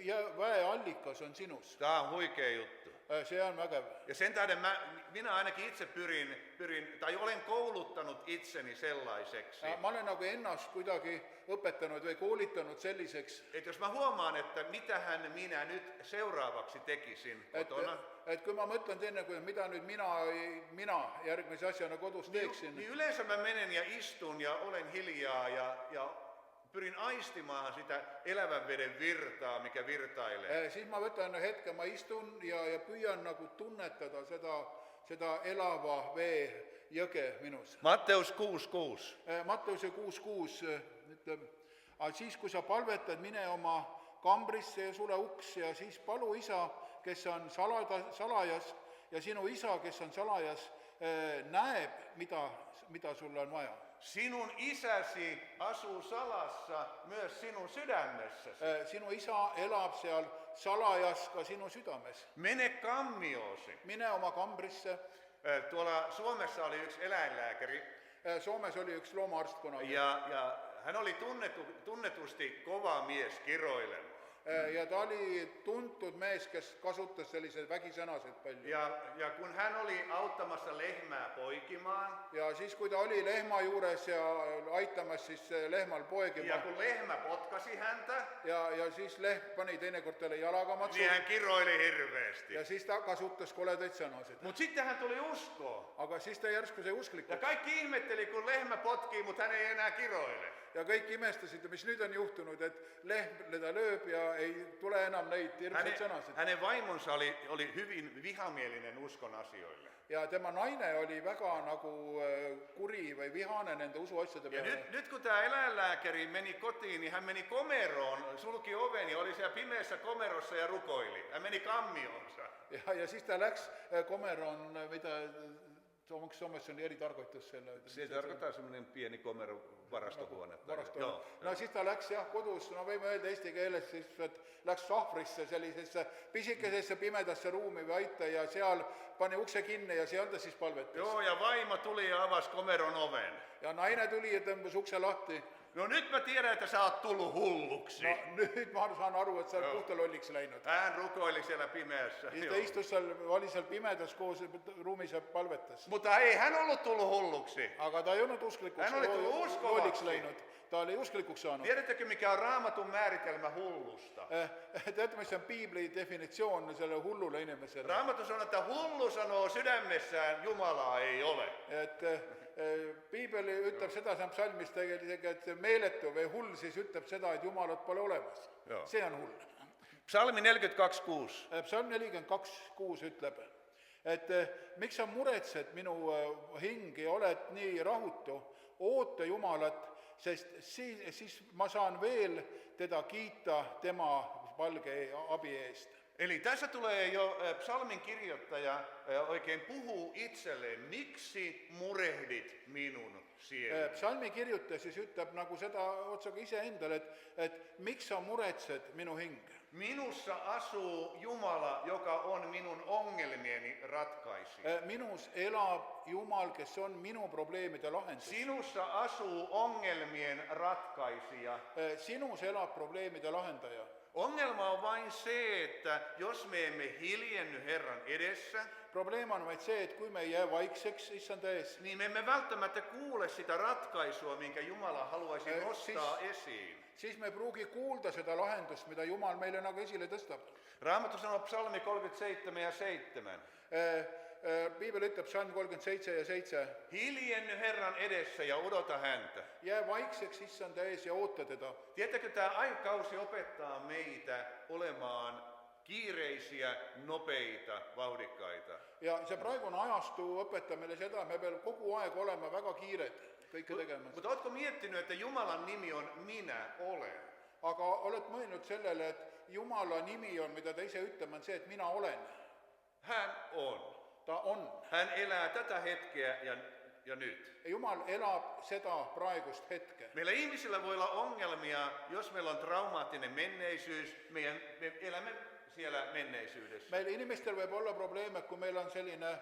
Ja väe allikas on sinus. Tämä on huikea juttu. See on vägev. Ja sen tähden minä ainakin itse pyrin, tai olen kouluttanut itseni sellaiseksi, Ma olen nagu ennast kuidagi õpetanud või koolitanud selliseks, että jos mä huomaan, että mitähän minä nyt seuraavaksi tekisin kotona, et kui ma mõtlen teine, mida nüüd mina järgmise asjana kodus teeksin, niin yleensä mä menen ja istun ja olen hiljaa ja pyrin aistimaan sitä elävän veden virtaa, mikä virtailee. siis ma võtan hetke, ma istun ja püüan nagu tunnetada seda elava vee jõge minus. Matteus 6:6. Matteuse 6:6 ütleb, aga siis, kui sa palvetad, mine oma kambrisse ja sule uks ja siis palu Isa, kes on salajas ja sinu Isa, kes on salajas, näeb, mida sulle on vaja. Sinun isäsi asuu salassa myös sinun sydämessäsi. Sinu Isa elab seal salajas ka sinu südames. Mene kammiosi. Mine oma kambrisse. Tuolla Suomessa oli yksi eläinlääkäri Soomes oli üks loomaarst kunagi. ja hän oli tunnetusti kova mies kiroilemaan. Ja ta oli tuntud mees, kes kasutas selliseid vägisõnasid palju. Ja kun hän oli auttamassa lehmää poikimaan, Ja siis, kui ta oli lehma juures ja aitamas siis lehmal poegima, ja kun lehmä potkasi häntä, ja siis lehm pani teinekord talle jalaga matsu, niin hän kiroili hirveästi. ja siis ta kasutas koledaid sõnasid. Mutta sitten hän tuli uskoon. Aga siis ta järsku sai Ja usklikuks. kaikki ihmetteli, kun lehmä potkii, mutta hän ei enää kiroile. Ja kõik imestasid, mis nüüd on juhtunud, et lehm teda lööb ja ei tule enam neid hirmsaid sõnasid. Hänen vaimonsa oli hyvin vihamielinen uskon asioille. Ja tema naine oli väga nagu kuri või vihane nende usuasjade Ja peale. nyt kun tämä eläinlääkäri meni kotiin, niin hän meni komeroon, sulki oven ja oli siellä pimeässä komerossa ja rukoili. Hän meni kammioonsa. Ja siis ta läks komeroon, mida Soomes on eri tarkoitus selle. Se tarkoittaa semmoinen pieni komero varastohuone. Varastohuone. No siis ta läks jah kodus, no võime öelda eesti keeles siis, et läks sahvrisse sellisesse pisikesesse pimedasse ruumi või aita ja seal pani ukse kinni ja seal ta siis palvetas. Joo, ja vaimo tuli ja avasi komeron oven. Ja naine tuli ja tõmbas ukse lahti. No nyt mä tiedän, että sä oot tullut hulluksi. No nüüd ma saan aru, et sa oled puhta lolliks läinud. Hän rukoili siellä pimeässä. Siis ta istus seal, oli seal pimedas koos ruumis ja palvetas. Mutta ei hän ollut tullut hulluksi. Aga ta ei olnud usklikuks, Hän oli tullut uskovaksi. lolliks läinud. Ta oli usklikuks saanud. Tiedättekö, mikä on Raamatun määritelmä hullusta? Teate, mis on piibli definitsioon selle hullule inimesele? Raamattu sanoo, että hullu sanoo sydämessään, Jumalaa ei ole. Et piibel ütleb seda, see on psalmis tegelikult, et meeletu või hull siis ütleb seda, et Jumalat pole olemas. Joo. See on hull. Psalmi 42:6. Psalm 42:6 ütleb, et miks sa muretsed minu hing ja oled nii rahutu, oota Jumalat, sest siis ma saan veel teda kiita tema valge abi eest. Eli tässä tulee jo psalmin kirjoittaja oikein puhuu itselleen, miksi murehdit minun sieluni. Psalmi kirjutaja siis ütleb nagu seda otsaga iseendale, et miks sa muretsed minu hing. Minussa asuu Jumala, joka on minun ongelmieni ratkaisija. Minus elab Jumal, kes on minu probleemide lahendus. Sinussa asuu ongelmien ratkaisija. Sinus elab probleemide lahendaja. Ongelma on vain se, että jos me emme hiljenny Herran edessä, Probleem on vaid see, et kui me ei jää vaikseks issanda ees, niin me emme välttämättä kuule sitä ratkaisua, minkä Jumala haluaisi nostaa esiin. siis me ei pruugi kuulda seda lahendust, mida Jumal meile nagu esile tõstab. Raamattu sanoo psalmi 37 ja 7. Piibel ütleb psalm 37 ja 7. Hiljenny Herran edessä ja odota häntä. Jää vaikseks issanda ees ja oota teda. Tiedättekö, tämä aikakausi opettaa meitä olemaan kiireisiä, nopeita, vauhdikkaita. Ja see praegune ajastu õpetab meile seda, et me peame kogu aeg olema väga kiired kõike tegemas. Mutta oletko miettinyt, että Jumalan nimi on minä olen? Aga oled mõelnud sellele, et Jumala nimi on, mida ta ise ütlema, on see, et mina olen. Hän on. Ta on. Hän elää tätä hetkeä ja nyt. Ja Jumal elab seda praegust hetke. Meillä ihmisillä voi olla ongelmia, jos meillä on traumaattinen menneisyys, me elämme siellä menneisyydessä. Meil inimestel võib olla probleeme, kui meil on selline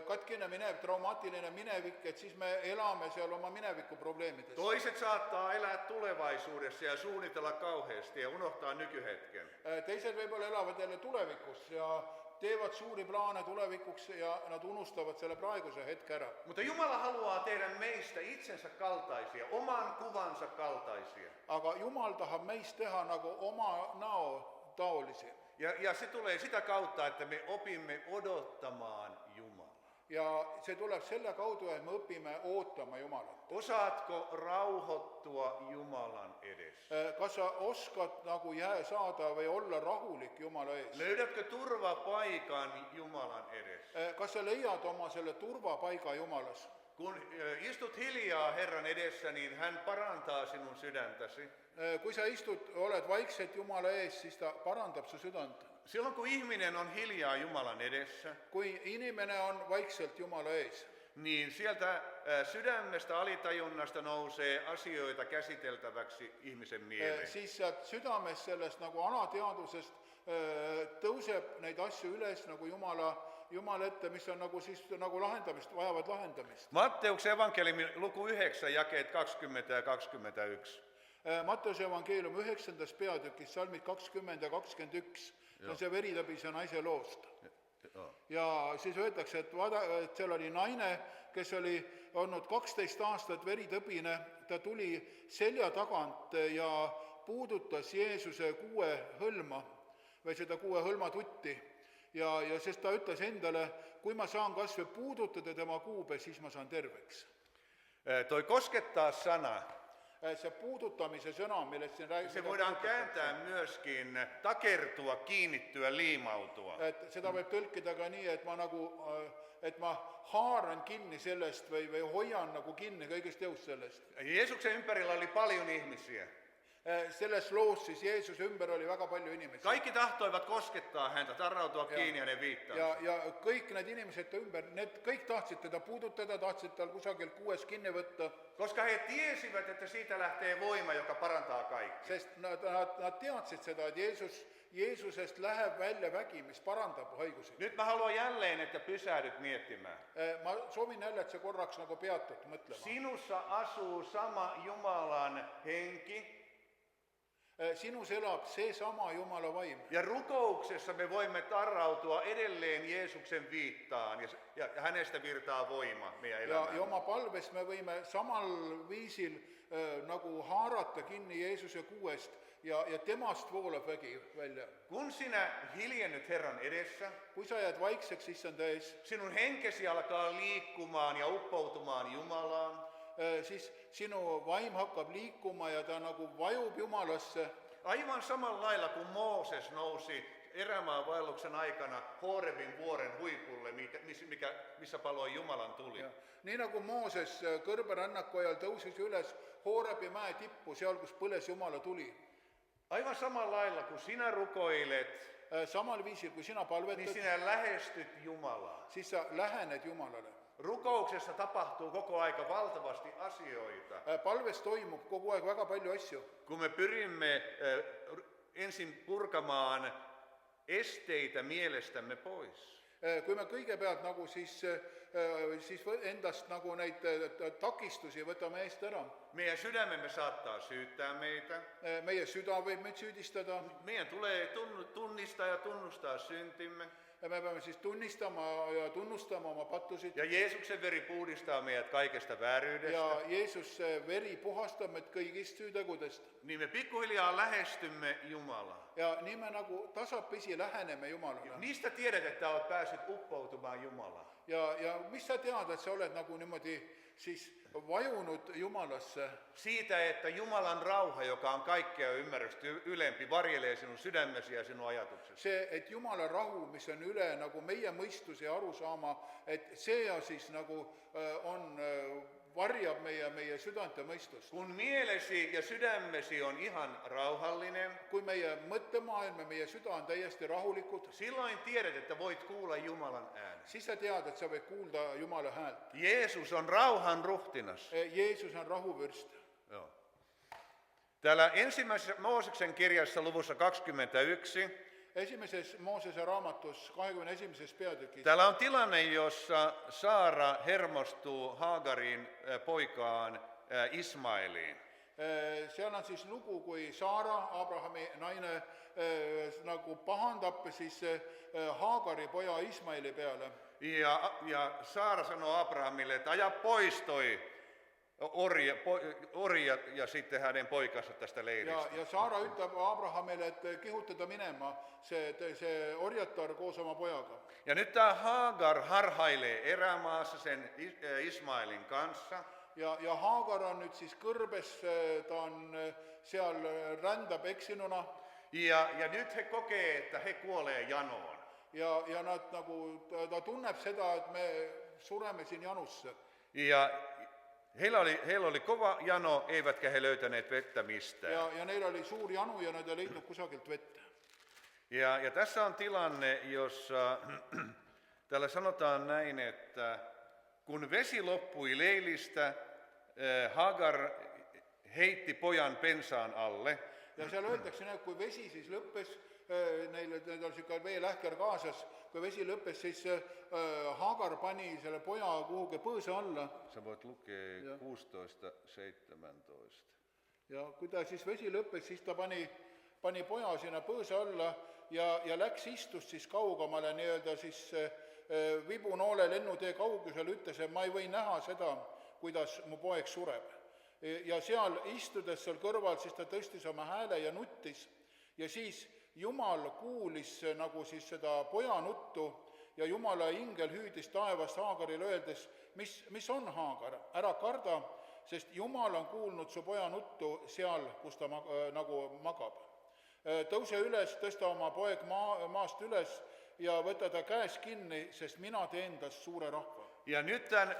katkine minevik, traumaatiline minevik, et siis me elame seal oma mineviku probleemides. Toiset saattaa elää tulevaisuudessa ja suunnitella kauheasti ja unohtaa nykyhetken. Teised võib-olla elavad jälle tulevikus ja teevad suuri plaane tulevikuks ja nad unustavad selle praeguse hetke ära. Mutta Jumala haluaa tehdä meistä itsensä kaltaisia, oman kuvansa kaltaisia. Aga Jumal tahab meist teha nagu oma näo taolisi. Ja se tulee sitä kautta, että me opimme odottamaan Jumalaa. Ja se tuleb selle kaudu, et me õpime ootama Jumalat. Osaatko rauhoittua Jumalan edessä? Kas sa oskad nagu jää saada või olla rahulik Jumala ees? Löydätkö turvapaikan Jumalan edessä? Kas sa leiad oma selle turvapaiga Jumalas? Kun istut hiljaa Herran edessä, niin hän parantaa sinun sydäntäsi. Kui sa oled vaikselt Jumala ees, siis ta parandab su südant. Silloin kun ihminen on hiljaa Jumalan edessä, Kui inimene on vaikselt Jumala ees, niin sieltä sydämestä alitajunnasta nousee asioita käsiteltäväksi ihmisen mieleen. siis sealt südames sellest nagu alateadusest tõuseb neid asju üles nagu Jumala ette, mis on nagu siis nagu lahendamist, vajavad lahendamist. Matteuksen evankeliumin luku 9, jakeet 20 ja 21. Matteuse evangeelium 9. peatükis, salmid 20 ja 21, see on see veritabise naise loost. Ja siis öeldakse, et seal oli naine, kes oli olnud 12 aastat veritõbine, ta tuli selja tagant ja puudutas Jeesuse kuue hõlma või seda kuue hõlma tutti. Ja sest ta ütles endale, kui ma saan kas või puudutada tema kuube, siis ma saan terveks. Toi koskettaa sana. Se puudutamise sõna, millest siin räägib. Se voidaan kääntää myöskin takertua, kiinnittyä, liimautua. Et seda võib tõlkida ka nii, et ma haaran kinni sellest või hoian nagu kinni kõigest jõust sellest. Jeesuksen ympärillä oli paljon ihmisiä. Selles loos siis Jeesuse ümber oli väga palju inimesi. Kaikki tahtoivat koskettaa häntä, tarrautua kiinni hänen viittaansa. Ja kõik need inimesed ümber, need kõik tahtsid teda puudutada, tahtsid tal kusagil kuues kinni võtta. Koska he tiesivät, että siitä lähtee voima, joka parantaa kaikki. Sest nad teadsid seda, et Jeesusest läheb välja vägi, mis parandab haigusi. Nyt mä haluan jälleen, että pysähdyt miettimään. Ma soovin jälle, et see korraks nagu peatud mõtlema. Sinussa asuu sama Jumalan henki. Sinus elab see sama Jumala vaim. Ja rukouksessa me voimme tarrautua edelleen Jeesuksen viittaan ja hänestä virtaa voima meidän elämään. Ja oma palves me võime samal viisil nagu haarata kinni Jeesuse kuuest ja temast voolab vägi välja. Kun sinä hiljennyt Herran edessä, Kui sa jääd vaikseks issanda ees, sinun henkesi alkaa liikkumaan ja uppoutumaan Jumalaan. siis sinu vaim hakkab liikuma ja ta nagu vajub Jumalasse. Aivan samalla lailla kuin Mooses nousi erämaan vaelluksen aikana Horebin vuoren huipulle, missä paloi Jumalan tuli. Nii nagu Mooses kõrberännaku ajal tõusis üles Horebi mäe tippu, seal kus põles Jumala tuli. Aivan samalla lailla kun sinä rukoilet, Samal viisil, kui sina niin palvetad, sinä lähestyt Jumalaa. siis sa lähened Jumalale. Rukouksessa tapahtuu koko aika valtavasti asioita. Palves toimub kogu aeg väga palju asju. Kun me pyrimme ensin purkamaan esteitä mielestämme pois. Kui me kõigepealt nagu siis endast nagu neid takistusi võtame eest ära. Meidän sydämemme saattaa syyttää meitä. Meie süda võib meid süüdistada. Meidän tulee tunnistaa ja tunnustaa syntimme. Ja me peame siis tunnistama ja tunnustama oma pattusid. Ja Jeesuksen veri puhdistaa meidät kaikesta vääryydestä. Ja Jeesus veri puhastab meid kõigist süütegudest. Niin me pikkuhiljaa lähestymme Jumalaa. Ja niin me nagu tasapisi läheneme Jumalale. Mistä tiedät, että olet päässyt uppoutumaan Jumalaan? Ja mis sa tead, et sa oled nagu niimoodi siis vajunud Jumalasse? Siitä, että Jumalan rauha, joka on kaikkea ymmärrystä ylempi, varjelee sinun sydämesi ja sinun ajatuksesi. See, et Jumala rahu, mis on üle nagu meie mõistuse ja arusaama, et see ja siis nagu on, varjab meie südant ja mõistust. Kun mielesi ja sydämesi on ihan rauhallinen, Kui meie mõttemaailm ja meie süda on täiesti rahulikud, silloin tiedät, että voit kuulla Jumalan äänen. siis sa tead, et sa võid kuulda Jumala häält. Jeesus on rauhan ruhtinas. Jeesus on rahuvürst. Joo. Täällä ensimmäisessä Mooseksen kirjassa luvussa 21, Esimeses Moosese raamatus 21. peatükis. täällä on tilanne, jossa Saara hermostuu Haagarin poikaan Ismailiin. Seal on siis lugu, kui Saara, Abrahami naine, nagu pahandab siis Haagari poja Ismaili peale. Ja Saara sanoo Abrahamille, että aja pois toi orja ja sitten hänen poikansa tästä leiristä. Ja Saara ütleb Abrahamile, et kihutada minema see orjatar koos oma pojaga. Ja nyt tämä Haagar harhailee erämaassa sen Ismailin kanssa. Ja Haagar on nüüd siis kõrbes, ta on seal rändab eksinuna. Ja nyt he kokee, että he kuolee janoon. Ja nad nagu, ta tunneb seda, et me sureme siin janusse. Ja heillä oli kova jano, eivätkä he löytäneet vettä mistään. Ja neil oli suur janu ja nad ei leidnud kusagilt vettä. Ja tässä on tilanne, jossa täällä sanotaan näin, että kun vesi loppui leilistä, Hagar heitti pojan pensaan alle. Ja seal öeldakse, et kui vesi siis lõppes, neil on siuke veelähker kaasas, kui vesi lõppes, siis Hagar pani selle poja kuhugi põõsa alla. Sä voit lukea 16:17. Ja kui ta siis vesi lõppes, siis ta pani poja sinna põõsa alla ja läks istus siis kaugemale nii-öelda siis vibunoole lennutee kaugusel, ütles, et ma ei või näha seda, kuidas mu poeg sureb. Ja seal istudes seal kõrval, siis ta tõstis oma hääle ja nuttis. Ja siis Jumal kuulis nagu siis seda poja nuttu ja Jumala ingel hüüdis taevast Haagaril öeldes, mis on Haagar, ära karda, sest Jumal on kuulnud su poja nuttu seal, kus ta nagu magab. Tõuse üles, tõsta oma poeg maast üles ja võta ta käes kinni, sest mina teen tast suure rahva. Ja nyt tämä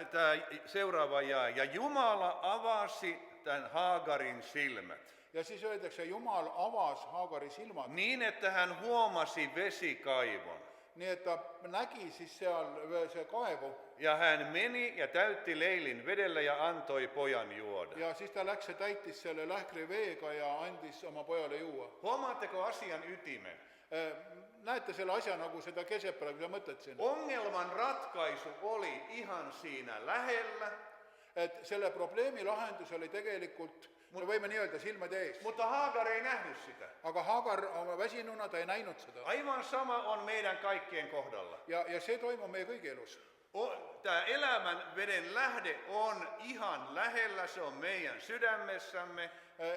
seuraava jae. Ja Jumala avasi tämän Haagarin silmät. Ja siis öeldakse, Jumal avas Haagari silmad. Niin, että hän huomasi vesikaivon. Nii, et ta nägi siis seal see kaevu. Ja hän meni ja täytti leilin vedellä ja antoi pojan juoda. Ja siis ta läks ja täitis selle lähkri veega ja andis oma pojale juua. Huomaatteko asian ytimen? Näette selle asja nagu seda kesepää, kui sa mõtled siin. Ongelman ratkaisu oli ihan siinä lähellä. Et selle probleemi lahendus oli tegelikult, me võime nii öelda, silmade ees. Mutta Haagar ei nähnyt sitä. Aga Haagar oma väsinuna, ta ei näinud seda. Aivan sama on meidän kaikkien kohdalla. Ja see toimub meie kõigi elus. Tämä elämän veden lähde on ihan lähellä, se on meidän sydämessämme.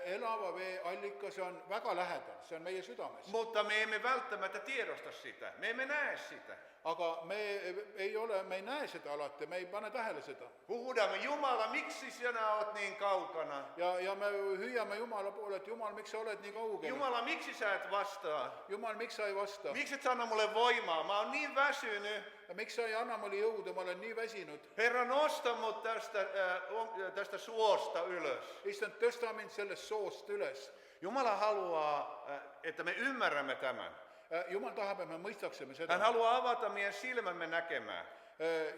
Elava vee allikas on väga lähedal, se on meie südames. Mutta me emme välttämättä tiedosta sitä, me emme näe sitä. Aga me ei näe seda alati, me ei pane tähele seda. Huudamme, Jumala, miksi sinä olet niin kaukana? Ja me hüüame Jumala poole, et Jumal, miks sa oled nii kaugel? Jumala, miksi sä et vastaa? Jumal, miks sa ei vasta? Miksi et sä anna mulle voimaa? Mä oon niin väsynyt. Ja miks sa ei anna mulle jõudu, ma olen nii väsinud? Herra, nosta mut tästä suosta ylös. Issand, tõsta mind sellest soost üles. Jumala haluaa, että me ymmärrämme tämän. Jumal tahab, et me mõistaksime seda. Hän haluaa avata meidän silmämme näkemään.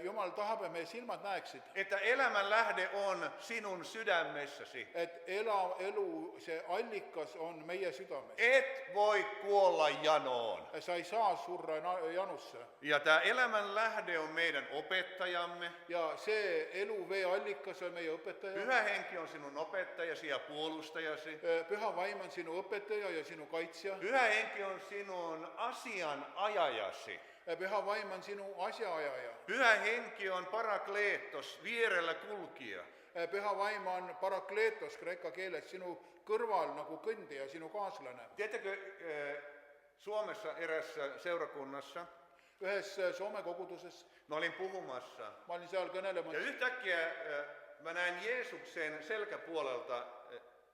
Jumal tahab, et meie silmad näeksid, että elämän lähde on sinun sydämessäsi. et elu, see allikas on meie südames. Et voi kuolla janoon. Sa ei saa surra janusse. Ja tämä elämän lähde on meidän opettajamme. Ja see eluvee allikas on meie õpetaja. Pyhä henki on sinun opettajasi ja puolustajasi. Püha vaim on sinu õpetaja ja sinu kaitsja. Pyhä henki on sinun asianajajasi. Püha vaim on sinu asjaajaja. Pyhä henki on parakleetos, vierellä kulkija. Püha vaim on parakleetos kreeka keeles, sinu kõrval nagu kõndija, sinu kaaslane. Tiedätkö, Suomessa erässä seurakunnassa Ühes Soome koguduses mä olin puhumassa. ma olin seal kõnelemas Ja yhtäkkiä mä näin Jeesuksen selkäpuolelta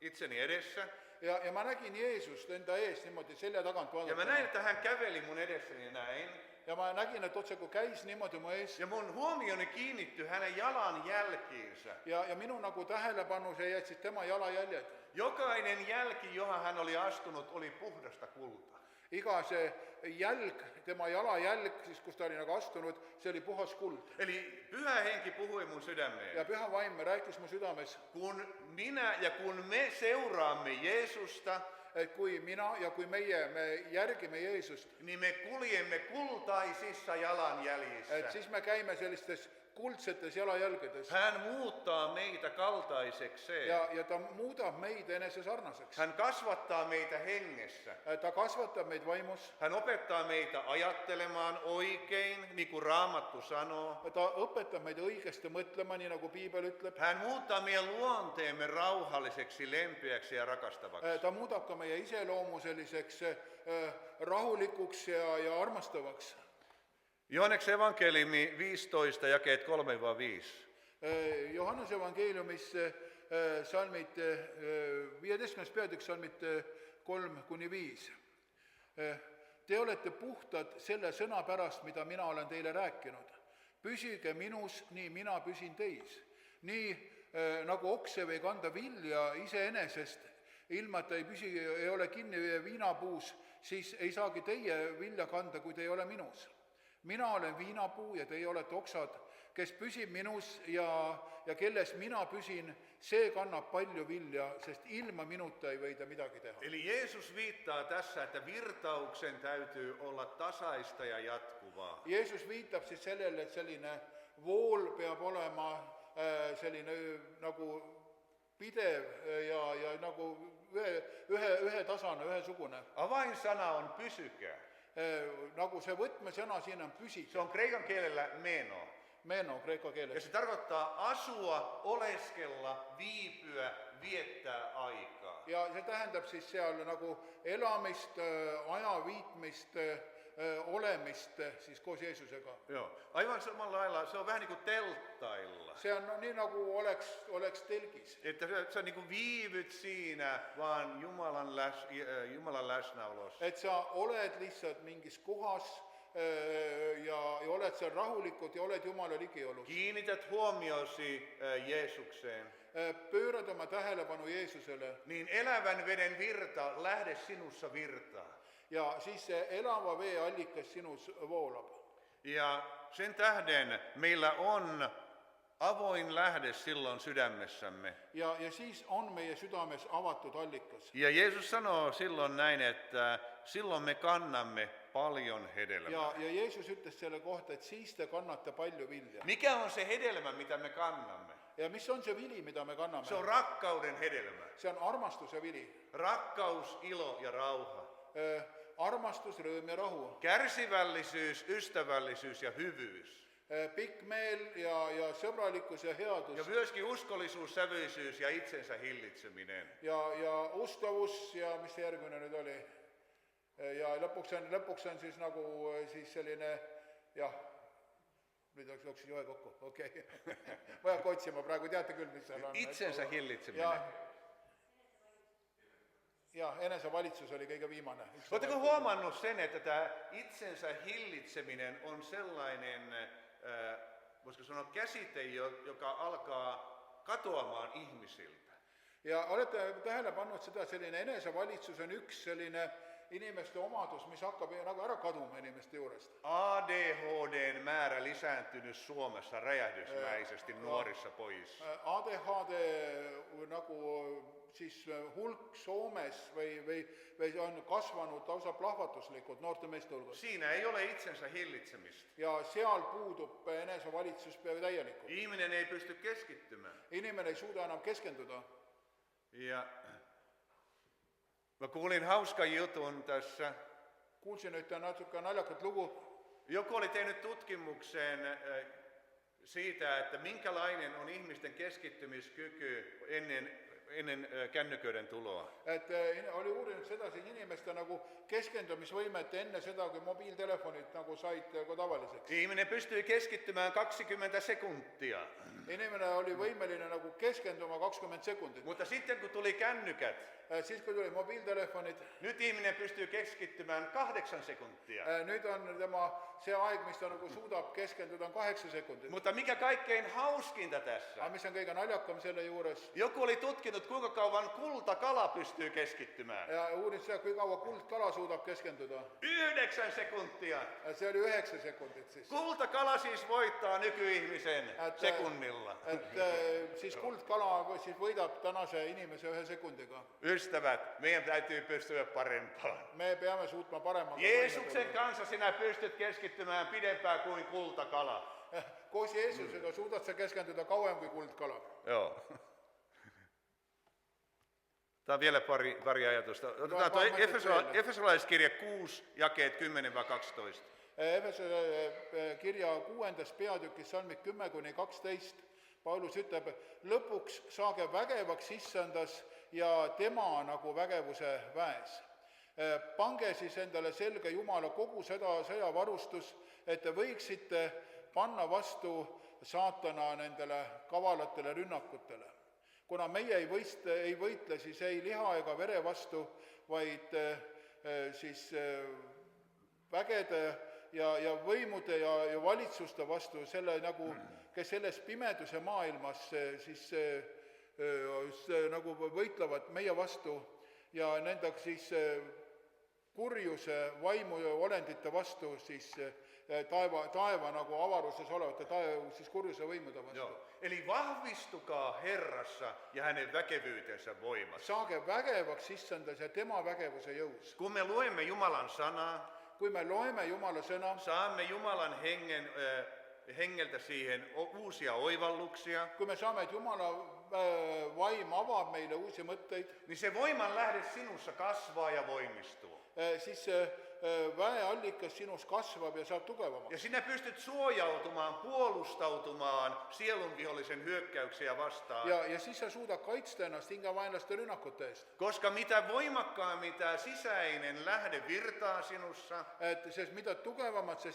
itseni edessä. ja ma nägin Jeesust enda ees niimoodi selja tagant Ja mä näin, vaadata. että hän käveli mun edessäni näin. Ja ma nägin, et otse kui käis niimoodi mu ees Ja mun huomioni kiinnittyi hänen jalanjälkiinsä. ja minu nagu tähelepanu see jätsid tema jalajäljed. Jokainen jälki, johon hän oli astunut, oli puhdasta kultaa. Iga see jälg, tema jalajälg, siis kus ta oli nagu astunud, see oli puhas kuld. Eli Pyhä Henki puhui mun sydämeen. Ja püha vaim rääkis mu südames, Kun minä ja kun me seuraamme Jeesusta, et kui mina ja kui meie, me järgime Jeesust, niin me kuljemme kultaisissa jalanjäljissä. et siis me käime sellistes kuldsetes jalajälgedes Hän muuttaa meitä kaltaisekseen. ja ta muudab meid enese sarnaseks. Hän kasvattaa meitä hengessä. Ta kasvatab meid vaimus, Hän opettaa meitä ajattelemaan oikein, niin kuin Raamattu sanoo. ta õpetab meid õigesti mõtlema, nii nagu piibel ütleb. Hän muuttaa meidän luonteemme rauhalliseksi, lempeäksi ja rakastavaksi. Ta muudab ka meie iseloomu selliseks rahulikuks ja armastavaks. Johanneksen evankeliumi 15, jakeet 3-5. Johannes evangeeliumis salmid 15. peatükk salmid 3-5. Te olete puhtad selle sõna pärast, mida mina olen teile rääkinud. Püsige minus, nii mina püsin teis. Nii nagu okse või kanda vilja iseenesest, ilma et ta ei ole kinni viinapuus, siis ei saagi teie vilja kanda, kui te ei ole minus. Mina olen viinapuu ja teie olete oksad, kes püsib minus ja kelles mina püsin, see kannab palju vilja, sest ilma minuta ei võida midagi teha. Eli Jeesus viittaa tässä, että virtauksen täytyy olla tasaista ja jatkuvaa. Jeesus viitab siis sellele, et selline vool peab olema selline nagu pidev ja nagu ühetasane, ühesugune. Avainsana on pysykää. Nagu see võtmesõna siin on Se püsida. on kreikan kielellä meno. Meno kreeka Ja keeles. se tarkoittaa asua, oleskella, viipyä, viettää aikaa. Ja see tähendab siis seal nagu elamist, aja viitmist, olemist siis koos Jeesusega. Joo. Aivan samalla lailla se on vähän niin kuin telttailla. See on nii nagu oleks telgis. Että sä niin kuin viivyt siinä vaan Jumalan läsnäolossa. Et sa oled lihtsalt mingis kohas ja oled seal rahulikult ja oled Jumala ligiolus. Kiinnität huomiosi Jeesukseen. Pöörad oma tähelepanu Jeesusele Niin elävän veden virta lähde sinussa virtaa. ja siis see elava vee allikas sinus voolab. Ja sen tähden meillä on avoin lähde silloin sydämessämme. Ja siis on meie südames avatud allikas. Ja Jeesus sanoo silloin näin, että silloin me kannamme paljon hedelmää. Ja Jeesus ütles selle kohta, et siis te kannate palju vilja. Mikä on se hedelmä, mitä me kannamme? Ja mis on see vili, mida me kanname? Se on rakkauden hedelmä. See on armastuse vili. Rakkaus, ilo ja rauha. Armastus, rõõm ja rahu. Kärsivällisyys, ystävällisyys ja hyvyys. Pikk meel ja sõbralikkus ja Ja headus myöskin uskollisuus, sävyisyys ja itsensä hillitseminen. ja ustavus ja mis see järgmine nüüd oli? Ja lõpuks on siis nagu siis selline, jah, nüüd jooksin joe kokku, okei. Ma ei hakka otsima praegu, teate küll, mis seal on. Itsensä hillitseminen. Ja enesevalitsus oli kõige viimane. Oletteko huomannut sen, että tämä itsensä hillitseminen on sellainen, voisiko sanoa käsite, joka alkaa katoamaan ihmisiltä? Ja olete tähele pannud seda, selline enesevalitsus on üks selline inimeste omadus, mis hakkab nagu ära kaduma inimeste juurest. ADHDn määrä lisääntynyt Suomessa räjähdysmäisesti nuorissa pojissa. ADHD nagu siis hulk Soomes või on kasvanud lausa plahvatuslikult noorte meeste hulgas. Siinä ei ole itsensä hillitsemistä. Ja seal puudub enesevalitsus peaaegu täielikult. Ihminen ei pysty keskittymään. Inimene ei suuda enam keskenduda. Ja mä kuulin hauskan jutun tässä. Kuulsin yhtä natuke naljakat lugu. Joku oli tehnyt tutkimuksen siitä, että minkälainen on ihmisten keskittymiskyky ennen kännyköiden tuloa. Et oli uurinud seda siis inimeste nagu keskendumisvõimet enne seda, kui mobiiltelefonid nagu said tavaliseks. Ihminen pystyi keskittymään 20 sekuntia. Inimene oli võimeline nagu keskenduma 20 sekundit. Mutta sitten kun tuli kännykät, Siis kui tuli mobiiltelefonid, nyt ihminen pystyy keskittymään 8 sekuntia. Nüüd on tema see aeg, mis ta nagu suudab keskenduda, on 8 sekundit. Mutta mikä kaikkein hauskinta tässä? Aga mis on kõige naljakam selle juures? Joku oli tutkinut, kuinka kauan kultakala pystyy keskittymään. Ja uurin seda, kui kaua kuldkala suudab keskenduda. 9 sekuntia. See oli 9 sekundit siis. Kultakala siis voittaa nykyihmisen sekunnilla. Siis kuldkala siis võidab tänase inimese 1 sekundiga. Ystävät, meidän täytyy pystyä parempaan. Me peame suutma paremman. Jeesuksen kanssa sinä pystyt keskittymään pidempään kuin kultakala. Koos Jeesusega suudad sa keskenduda kauem kui kuldkala. Joo. Tämä on vielä pari ajatusta. Otetaan tuo Efesolaiskirja 6, jakeet 10-12. Efesole kirja 6. peatükis salmid 10-12. Paulus ütleb, lõpuks saage vägevaks issandas ja tema nagu vägevuse väes. Pange siis endale selge Jumala kogu seda sõjavarustus, et te võiksite panna vastu saatana nendele kavalatele rünnakutele. Kuna meie ei võitle siis ei liha ega vere vastu, vaid siis vägede ja võimude ja valitsuste vastu, selle nagu, kes selles pimeduse maailmas siis nagu võitlevad meie vastu ja nende siis kurjuse vaimu ja olendite vastu siis taeva nagu avaruses olevate siis kurjuse võimude vastu. Joo. Eli vahvistukaa Herrassa ja hänen väkevyytensä voimassa. Saage vägevaks issandas ja tema vägevuse jõus. Kun me luemme Jumalan sanaa, Kui me loeme Jumala sõna, saamme Jumalan hengeltä siihen uusia oivalluksia, kui me saame, et Jumala vaim avab meile uusi mõtteid, niin se voiman lähde sinussa kasvaa ja voimistuu. siis väeallikas sinus kasvab ja saab tugevamaks. Ja sinä pystyt suojautumaan, puolustautumaan sielun vihollisen hyökkäyksiä vastaan. Ja siis sa suudad kaitsta ennast hingavaenlaste rünnakute eest. Koska mitä voimakkaammin tämä sisäinen lähde virtaa sinussa, Sest mida tugevamalt see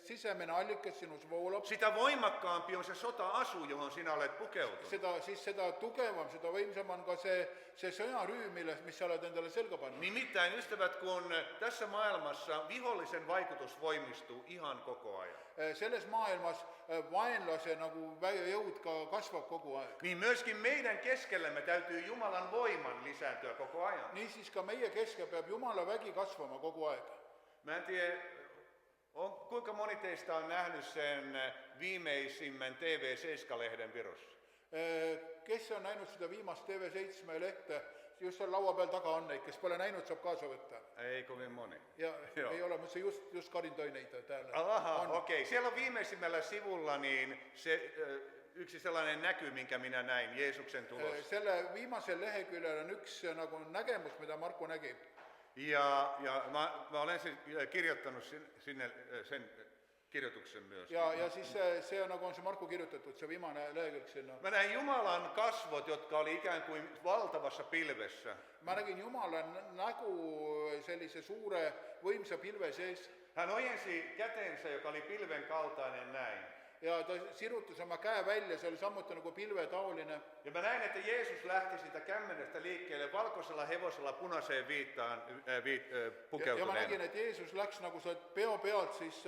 sisemine allikas sinus voolab, sitä voimakkaampi on se sota-asu, johon sinä olet pukeutunut. seda tugevam, seda võimsam on ka see sõjarüüm, mis sa oled endale selga pannud. Nimittäin ystävät, kun tässä maailmassa vihollisen vaikutus voimistuu ihan koko ajan, Selles maailmas vaenlase nagu jõud ka kasvab kogu aeg. niin myöskin meidän keskellämme täytyy Jumalan voiman lisääntyä koko ajan. Niisiis ka meie keskel peab Jumala vägi kasvama kogu aeg. Mä en tiedä, kuinka moni teistä on nähnyt sen viimeisimmän TV7-lehden Virossa? Kes on näinud seda viimast TV7 lehte, just seal laua peal taga on neid, kes pole näinud, saab kaasa võtta. Ei kovin moni. Ja Joo. ei ole, mutta just Karin toi neitä täällä. Aha, okei. Siellä on viimeisimmällä sivulla niin se yksi sellainen näky, minkä minä näin, Jeesuksen tulossa. Selle viimasel leheküljel on üks nagu nägemus, mida Marko nägi. Ja mä olen kirjoittanut sinne sen kirjoituksen myös. Ja siis see on nagu on see Marko kirjutatud, see viimane lehekülg sinna. Mä näin Jumalan kasvot, jotka oli ikään kuin valtavassa pilvessä. Mä nägin Jumala nägu sellise suure võimsa pilve sees. Hän ojensi kätensä, joka oli pilven kaltainen näin. Ja ta sirutas oma käe välja, se oli samuti nagu pilve taoline. Ja mä näin, että Jeesus lähti siitä kämmenestä liikkeelle valkoisella hevosella punaiseen viittaan Ja mä pukeutuneena. nägin, et Jeesus läks nagu sealt peo pealt siis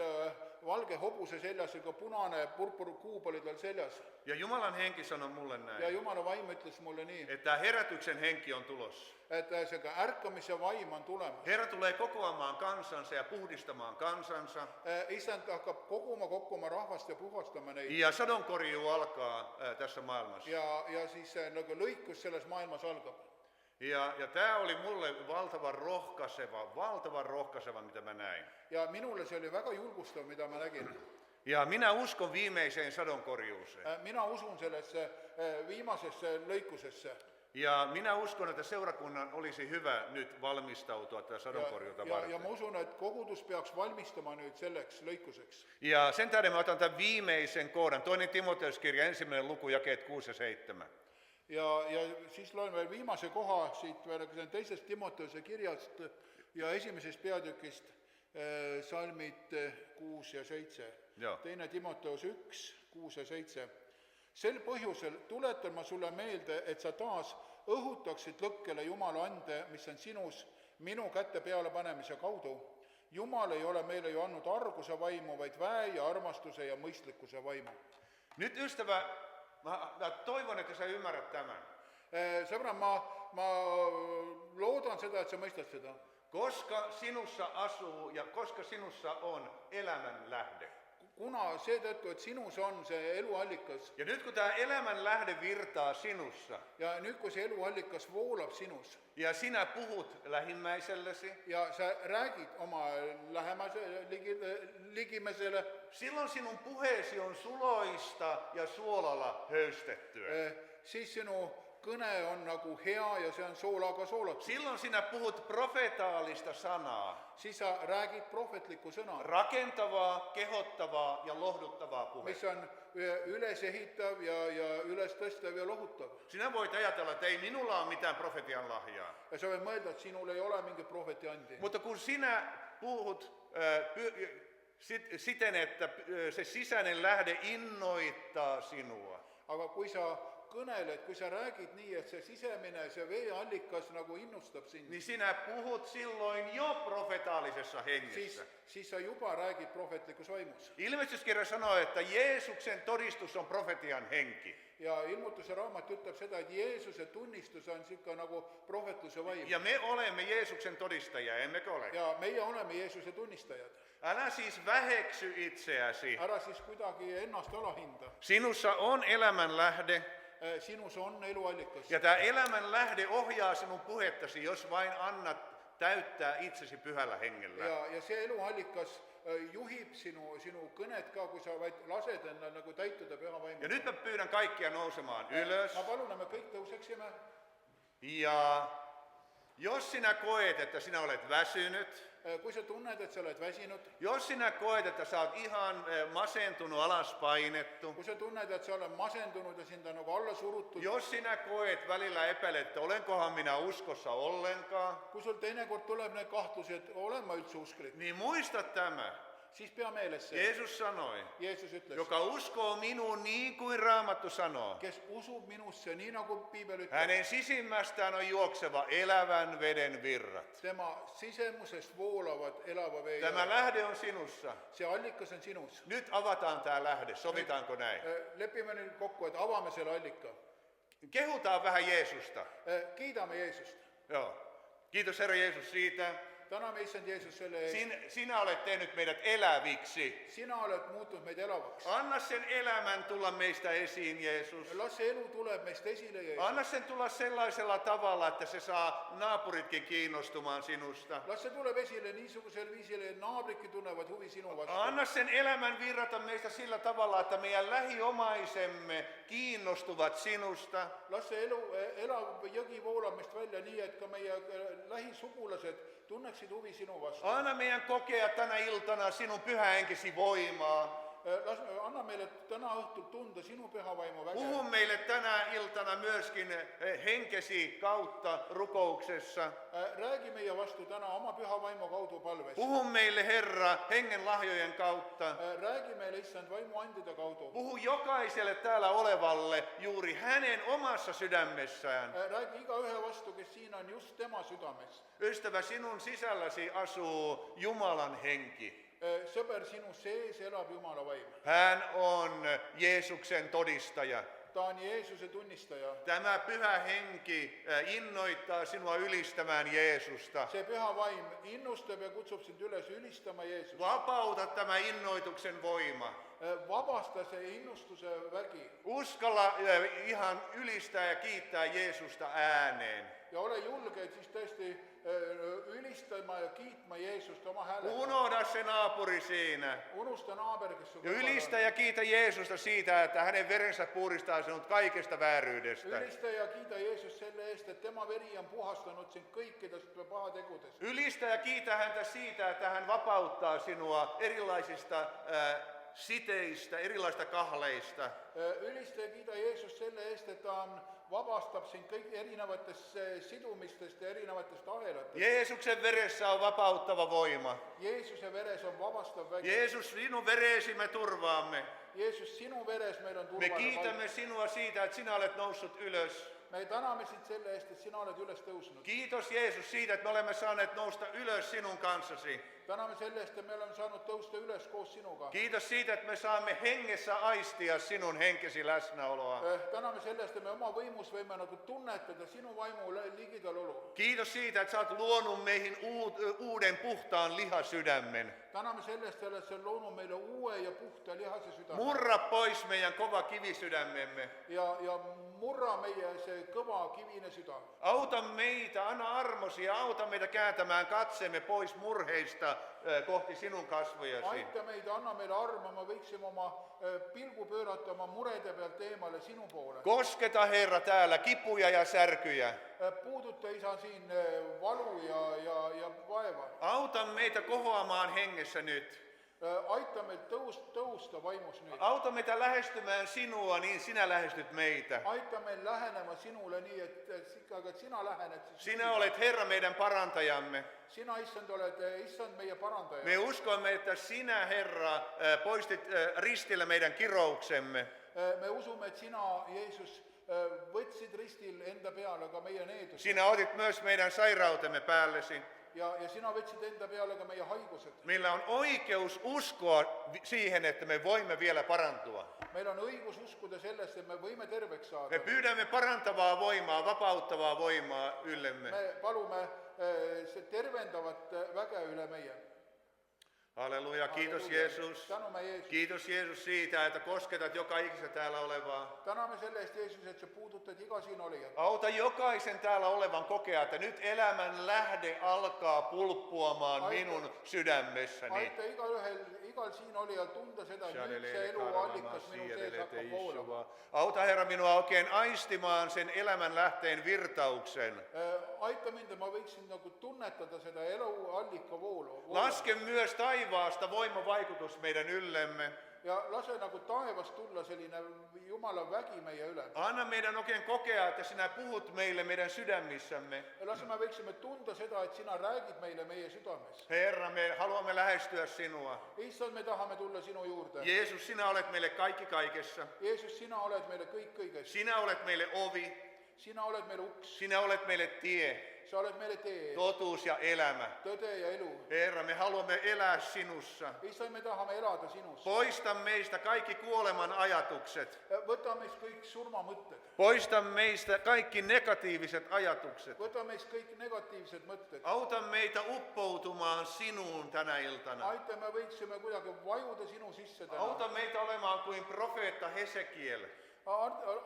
valge hobuse seljas ja ka punane purpurkuub oli tal seljas. Ja Jumalan henki sanoi mulle Ja näin, Jumala vaim ütles mulle nii, että herätyksen henki on tulossa. et see ärkamise vaim on tulemas. Herra tulee kokoamaan kansansa ja puhdistamaan kansansa. Issand hakkab kokku oma rahvast ja puhastama neid. Ja sadonkorjuu alkaa tässä maailmassa. Ja siis see nagu lõikus selles maailmas algab. Ja tämä oli mulle valtavan rohkaiseva, mitä mä näin. Ja minule see oli väga julgustav, mitä mä nägin. Ja minä uskon viimeiseen sadonkorjuuseen. Minä usun sellesse viimasesse lõikusesse. Ja minä uskon, että seurakunnan olisi hyvä nyt valmistautua tätä sadonkorjuuta Ja varten. ma usun, et kogudus peaks valmistama nüüd selleks lõikuseks. Ja sen tähden mä otan tämän viimeisen kohdan. 2. Timoteuskirja 1. luku, jakeet 6 ja 7. Ja siis loen veel viimase koha siit veel teisest Timoteuse kirjast ja esimesest peatükist salmid 6 ja 7. Joo. 2. Timoteus 1, 6 ja 7. Sel põhjusel tuletan ma sulle meelde, et sa taas õhutaksid lõkkele Jumala ande, mis on sinus minu kätte peale panemise kaudu. Jumal ei ole meile ju andnud arguse vaimu, vaid väe ja armastuse ja mõistlikkuse vaimu. Nyt ystävä, mä toivon, että sä ymmärrät tämän. Sõbra, ma loodan seda, et sa mõistad seda. Koska sinussa asuu ja koska sinussa on elämän lähde. Kuna seetõttu, et sinus on see eluallikas Ja nyt kun tämä elämän lähde virtaa sinussa ja nüüd, kui see eluallikas voolab sinus ja sinä puhut lähimmäisellesi, ja sa räägid oma ligimesele, silloin sinun puheesi on suloista ja suolalla höystettyä. siis sinu kõne on nagu hea ja see on soolaga soolatud. Silloin sinä puhut profetaalista sanaa, Siis sa räägid prohvetlikku sõna, rakentavaa, kehottavaa ja lohduttavaa mis puhetta. on ülesehitav ja ülestõstev ja lohutav. Sinä voit ajatella, että ei minulla ole mitään profetian lahjaa. Ja sa võid mõelda, et sinul ei ole mingit prohveti andi. Mutta kun sinä puhut siten, että se sisäinen lähde innoittaa sinua, Aga kui sa kõneled, kui sa räägid nii, et see sisemine, see veeallikas nagu innustab sind, niin sinä puhut silloin jo profetaalisessa hengessä. siis sa juba räägid prohvetlikus vaimus. Ilmestyskirja sanoo, että Jeesuksen todistus on profetian henki. Ja ilmutuse raamat ütleb seda, et Jeesuse tunnistus on siuke nagu prohvetluse vaim. Ja me olemme Jeesuksen todistajia, emmekö ole? Ja meie oleme Jeesuse tunnistajad. Älä siis väheksy itseäsi. Ära siis kuidagi ennast alahinda. Sinussa on elämän lähde. Sinus on eluallikas. Ja tämä elämän lähde ohjaa sinun puhettasi, jos vain annat täyttää itsesi pyhällä hengellä. Ja see eluallikas juhib sinu kõnet ka, kui sa vaid lased ennal nagu täituda püha vaimu. Ja nyt mä pyydän kaikkia nousemaan ylös. Ma palun, me kõik tõuseksime. Ja jos sinä koet, että sinä olet väsynyt, Kui sa tunned, et sa oled väsinud, jos sinä koet, että sä oot ihan masentunut, alaspainettu, kui sa tunned, et sa oled masendunud ja sind on nagu alla surutud, jos sinä koet välillä epäilet, että olenkohan minä uskossa ollenkaan, kui sul teinekord tuleb need kahtlused, olen ma üldse usklik, niin muista tämä. siis pea meeles see. Jeesus sanoi, Jeesus ütles, joka uskoo minuun niin kuin Raamattu sanoo. kes usub minusse, nii nagu piibel ütleb, Hänen sisimmästään on juokseva elävän veden virrat. tema sisemusest voolavat elava vee. Tämä lähde on sinussa. See allikas on sinus. Nyt avataan tämä lähde, sovitaanko näin? Lepime nüüd kokku, et avame selle allika. Kehutaan vähän Jeesusta. Kiidame Jeesust. Joo. Kiitos Herra Jeesus siitä. Täname issand Jeesus selle eest. Sinä olet tehnyt meidät eläviksi. Sina oled muutnud meid elavaks. Anna sen elämän tulla meistä esiin, Jeesus. Las see elu tuleb meist esile, Jeesus. Anna sen tulla sellaisella tavalla, että se saa naapuritkin kiinnostumaan sinusta. Las see tuleb esile niisugusel viisil, et naabritkin tunnevad huvi sinu vastu. Anna sen elämän virrata meistä sillä tavalla, että meidän lähiomaisemme kiinnostuvat sinusta. Las see elav jõgi voolab meist välja nii, et ka meie lähisugulased tunneksid huvi sinu vastu. Anna meidän kokea tänä iltana sinun pyhä henkesi voimaa. Anna meille täna õhtul tunda sinu püha vaimu väge. Puhu meille tänä iltana myöskin henkesi kautta rukouksessa. Räägi meie vastu täna oma püha vaimu kaudu palves. Puhu meille Herra hengen lahjojen kautta. Räägi meille issand vaimu andide kaudu. Puhu jokaiselle täällä olevalle juuri hänen omassa sydämessään. Räägi iga ühe vastu, kes siin on just tema südames. Ystävä, sinun sisälläsi asuu Jumalan henki. sõber, sinu sees elab Jumala vaim. Hän on Jeesuksen todistaja. Ta on Jeesuse tunnistaja. Tämä pyhä henki innoittaa sinua ylistämään Jeesusta. See püha vaim innustab ja kutsub sind üles ülistama Jeesust. Vapauta tämä innoituksen voima. Vabasta see innustuse vägi. Uskalla ihan ylistää ja kiittää Jeesusta ääneen. Ja ole julge, et siis tõesti ylistama ja kiitma Jeesust oma häälega. Unohda se naapuri siinä. Unusta naaber, kes su Ja ylistä ja kiitä Jeesusta siitä, että hänen verensä puhdistaa sinut kaikesta vääryydestä. Ylistä ja kiida Jeesus selle eest, et tema veri on puhastanud sind kõikidest pahategudest. Ylistä ja kiitä häntä siitä, että hän vapauttaa sinua erilaisista siteistä, erilaisista kahleista. Ylistä ja kiida Jeesus selle eest, et ta vabastab sind kõik erinevatest sidumistest ja erinevatest ahelatest. Jeesuksen veressä on vapauttava voima. Jeesuse veres on vabastav vägi. Jeesus, sinun veresi me turvaamme. Jeesus, sinu veres meil on Me turvaline kiitämme paik. sinua siitä, että sinä olet noussut ylös. Me täname sind selle eest, et sina oled üles tõusnud. Kiitos Jeesus siitä, että me olemme saaneet nousta ylös sinun kanssasi. Täname selle eest, et me oleme saanud tõusta üles koos sinuga. Kiitos siitä, että me saamme hengessä aistia sinun henkesi läsnäoloa. Täname selle eest, et me oma võimus võime nagu tunnetada sinu vaimu ligidalolu. Kiitos siitä, että sä oot luonut meihin uuden puhtaan lihasydämen. Täname selle eest, et sa oled loonud meile uue ja puhta lihase südame. Murra pois meidän kova kivisydämemme. Ja murra meie see kõva kivine süda. Auta meitä, anna armosi ja auta meitä kääntämään katseemme pois murheista kohti sinun kasvojasi. Aita meid, anna meile armu, me võiksime oma pilgu pöörata oma murede pealt eemale sinu poole. Kosketa Herra täällä kipuja ja särkyjä. Puuduta, Isa, siin valu ja vaeva. Auta meitä kohoamaan hengessä nyt. Aita meil tõusta vaimus nüüd. Auta meitä lähestymään sinua, niin sinä lähestyt meitä. Aita meil lähenema sinule nii, et sina lähened. Sinä olet Herra meidän parantajamme. Sina, Issand, oled Issand meie parantaja. Me uskomme, että sinä, Herra, poistit ristillä meidän kirouksemme. Me usume, et sina, Jeesus, võtsid ristil enda peale ka meie needused. Sinä otit myös meidän sairautemme päällesi. Ja sina võtsid enda peale ka meie haigused. Meillä on oikeus uskoa siihen, että me voimme vielä parantua. Meil on õigus uskuda sellest, et me võime terveks saada. Me pyydämme parantavaa voimaa, vapauttavaa voimaa yllemme. Me palume se tervendavat väge üle meie. Halleluja, kiitos Halleluja. Jeesus. Tänume Jeesus. Kiitos Jeesus siitä, että kosketat joka ikistä täällä olevaa. Täname selle eest, Jeesus, et sa puudutad iga siin olijat. Auta jokaisen täällä olevan kokea, että nyt elämän lähde alkaa pulppuamaan minun sydämessäni. Aita igal siin olijal tunda seda, et nüüd see eluallikas minu sees hakkab voolama. Auta Herra minua oikein aistimaan sen elämän lähteen virtauksen. Aita mind, et ma võiksin nagu tunnetada seda eluallika voolu. Laske myös taivaasta voimavaikutus meidän yllemme. Ja lase nagu taevast tulla selline Jumala vägi meie üle. Anna meidän oikein kokea, että sinä puhut meille meidän sydämissämme. Ja lase me võiksime tunda seda, et sina räägid meile meie südames. Herra, me haluamme lähestyä sinua. Issand, me tahame tulla sinu juurde. Jeesus, sinä olet meille kaikki kaikessa. Jeesus, sina oled meile kõik kõiges. Sinä olet meille ovi. Sina oled meile uks. Sinä olet meille tie, Sa oled meile tee, totuus ja elämä. tõde ja elu. Herra, me haluamme elää sinussa. Issand, me tahame elada sinus. Poista meistä kaikki kuoleman ajatukset. Võta meist kõik surmamõtted. Poista meistä kaikki negatiiviset ajatukset. Võta meist kõik negatiivsed mõtted. Auta meitä uppoutumaan sinuun tänä iltana. Aita, me võiksime kuidagi vajuda sinu sisse täna. Auta meitä olemaan kuin profeetta Hesekiel,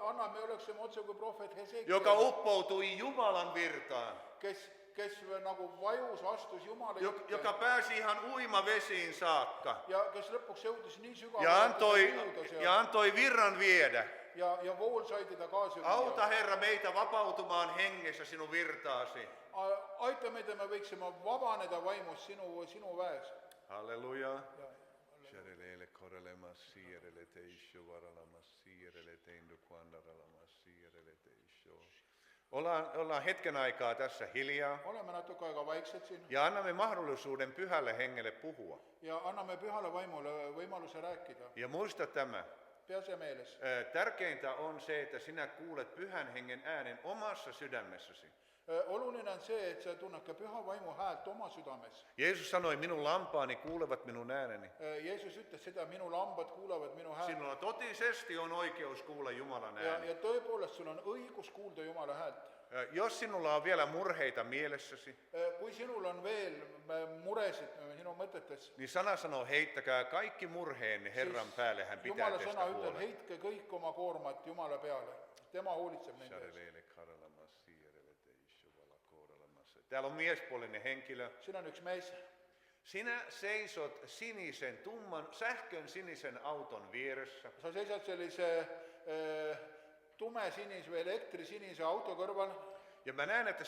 Anna, me oleksime otse kui prohvet Hesekiel, joka uppoutui Jumalan virtaan, kes nagu vajus, astus Jumala joka pääsi ihan uimavesiin saakka ja kes lõpuks jõudis nii sügavale ja antoi virran viedä. ja vool sai teda kaasa Auta Herra meitä vapautumaan hengessä sinun virtaasi. Aita meid, et me võiksime vabaneda vaimus sinu väes. Halleluja. Ollaan hetken aikaa tässä hiljaa Oleme natuke aega vaiksed siin ja annamme mahdollisuuden pyhälle hengelle puhua. ja anname pühale vaimule võimaluse rääkida. Ja muista tämä. Pea see meeles. Tärkeintä on se, että sinä kuulet pyhän hengen äänen omassa sydämessäsi. Oluline on see, et sa tunned ka püha vaimu häält oma südames. Jeesus sanoi, minun lampaani kuulevat minun ääneni. Jeesus ütles seda, minu lambad kuulavad minu häält. Sinulla totisesti on oikeus kuulla Jumalan ääni. Ja tõepoolest, sul on õigus kuulda Jumala häält. Jos sinulla on vielä murheita mielessäsi, Kui sinul on veel muresid sinu mõtetes, niin sana sanoo, heittäkää kaikki murheenne Herran päälle, hän pitää Jumala teistä sõna ütleb, huolen. heitke kõik oma koormat Jumala peale. Tema hoolitseb nende eest. Täällä on miespuolinen henkilö. Siin on üks mees. Sinä seisot sinisen, sähkön sinisen auton vieressä. Sa seisad sellise tumesinise või elektrisinise auto kõrval. Ja mä näen, että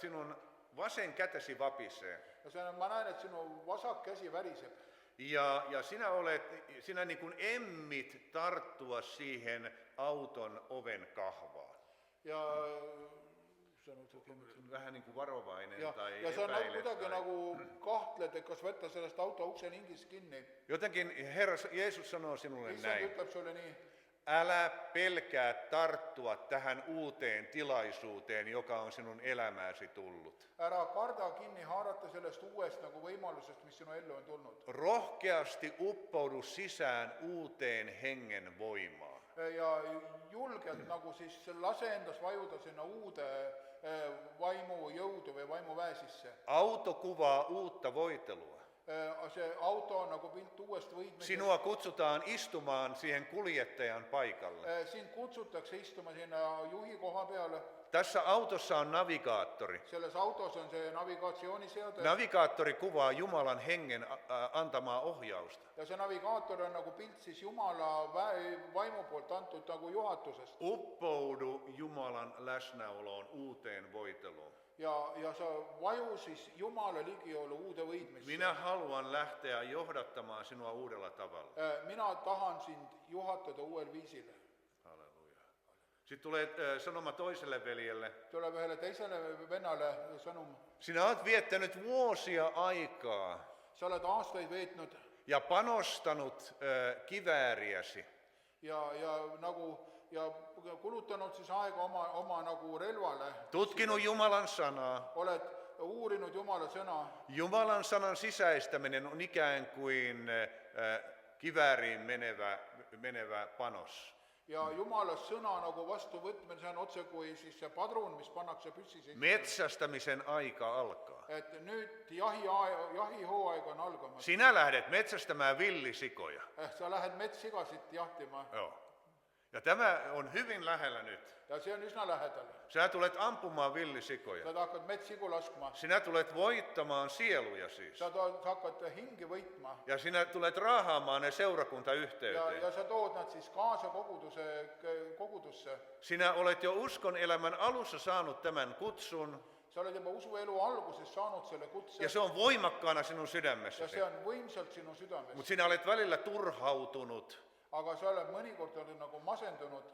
sinun vasen kätesi vapisee. Ja ma näen, et sinu vasak käsi väriseb. Ja sinä niin kuin emmit tarttua siihen auton oven kahvaan. Ja Vähän niin kuin varovainen tai ja sa epäilet. kuidagi nagu kahtled, et kas võtta sellest auto ukse lingist kinni. Jotenkin Herra Jeesus sanoo sinulle Issand näin. ütleb sulle nii. Älä pelkää tarttua tähän uuteen tilaisuuteen, joka on sinun elämääsi tullut. Ära karda kinni haarata sellest uuest nagu võimalusest, mis sinu ellu on tulnud. Rohkeasti uppoudu sisään uuteen hengen voimaan. Ja julgelt nagu siis lase endas vajuda sinna uude vaimu jõudu või vaimu väe sisse. Auto kuvaa uutta voitelua. See auto on nagu pilt uuest võidmisest. Sinua kutsutaan istumaan siihen kuljettajan paikalle. Sind kutsutakse istuma sinna juhi koha peale. Tässä autossa on navigaattori. Selles autos on see navigatsiooniseade. Navigaattori kuvaa Jumalan hengen antamaa ohjausta. Ja see navigaator on nagu pilt siis Jumala vaimu poolt antud nagu juhatusest. Uppoudu Jumalan läsnäoloon uuteen voiteluun. Ja sa vaju siis Jumala ligiolu uude võidmisse. Minä haluan lähteä johdattamaan sinua uudella tavalla. Mina tahan sind juhatada uuel viisile. Halleluja. Sitten tulee sanoma toiselle veljelle. Tuleb ühele teisele vennale sõnum. Sinä olet viettänyt vuosia aikaa Sa oled aastaid veetnud ja panostanut kivääriäsi. ja kulutanud siis aega oma nagu relvale. Tutkinut Jumalan sanaa. Oled uurinud Jumala sõna. Jumalan sanan sisäistäminen on ikään kuin kivääriin menevä panos. Ja Jumala sõna nagu vastu võtmine, see on otse kui siis see padrun, mis pannakse püssi sisse. Metsästämisen aika alkaa. Et nüüd jahihooaeg on algamas. Sinä lähdet metsästämään villisikoja. Sa lähed metssigasit jahtima. Joo. Ja tämä on hyvin lähellä nyt. Ja see on üsna lähedal. Sinä tulet ampumaan villisikoja. Sa hakkad metssigu laskma. Sinä tulet voittamaan sieluja siis. Sa hakkad hingi võitma. Ja sinä tulet raahaamaan ne seurakuntayhteyteen. Ja sa tood nad siis kaasa kogudusse. Sinä olet jo uskon elämän alussa saanut tämän kutsun. Sa oled juba usuelu alguses saanud selle kutse. Ja se on voimakkaana sinun Ja sydämessäsi. see on võimsalt sinu südames. Mutta sinä olet välillä turhautunut Aga sa oled mõnikord nagu masendunud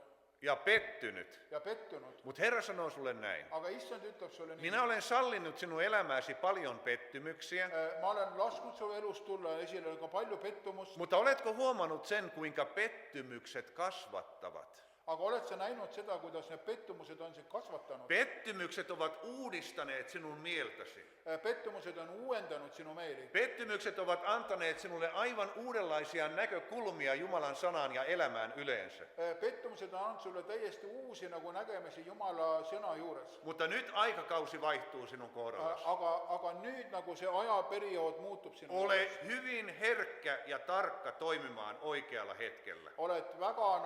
ja pettynyt. ja pettunud. Mutta Herra sanoo sulle näin. Aga issand ütleb sulle nii. Minä olen sallinut sinun elämääsi paljon pettymyksiä. Ma olen lasknud su elus tulla esille ka palju pettumust. Mutta oletko huomannut sen, kuinka pettymykset kasvattavat? Aga oled sa näinud seda, kuidas need pettumused on sind kasvatanud? Pettymykset ovat uudistaneet sinun mieltäsi. Pettumused on uuendanud sinu meeli. Pettymykset ovat antaneet sinulle aivan uudenlaisia näkökulmia Jumalan sanaan ja elämään yleensä. Pettumused on andnud sulle täiesti uusi nagu nägemisi Jumala sõna juures. Mutta nyt aikakausi vaihtuu sinun kohdallasi. Aga nüüd nagu see ajaperiood muutub sinu Ole juures. hyvin herkkä ja tarkka toimimaan oikealla hetkellä. Oled väga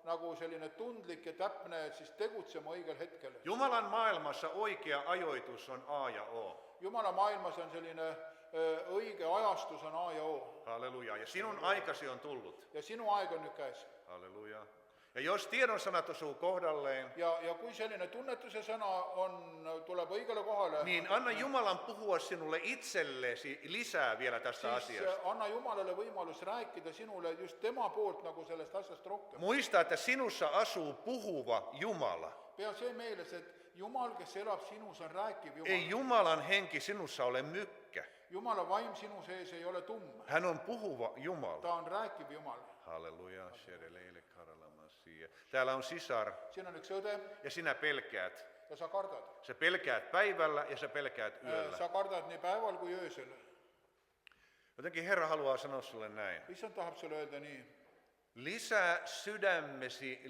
nagu selline tundlik ja täpne, siis tegutsema õigel hetkel. Jumalan maailmassa oikea ajoitus on A ja O. Jumala maailmas on selline õige ajastus on A ja O. Halleluja. Ja sinun aikasi on tullut. Ja sinu aeg on nüüd käes. Halleluja. Ja jos tiedonsanat osuu kohdalleen, Ja kui selline tunnetuse sõna tuleb õigele kohale, niin anna Jumalan puhua sinulle itsellesi lisää vielä tästä siis asiasta. anna Jumalale võimalus rääkida sinule just tema poolt nagu sellest asjast rohkem. Muista, että sinussa asuu puhuva Jumala. Pea see meeles, et Jumal, kes elab sinus, on rääkiv Jumal. Ei Jumalan henki sinussa ole mykkä. Jumala vaim sinu sees ei ole tumm. Hän on puhuva Jumala. Ta on rääkiv Jumal. Halleluja. Täällä on sisar Siin on üks õde ja sinä pelkäät. ja sa kardad. Sä pelkäät päivällä ja sä pelkäät yöllä. Sa kardad nii päeval kui öösel. Jotenkin Herra haluaa sanoa sulle näin. Issand tahab sulle öelda nii. Lisää sydämesi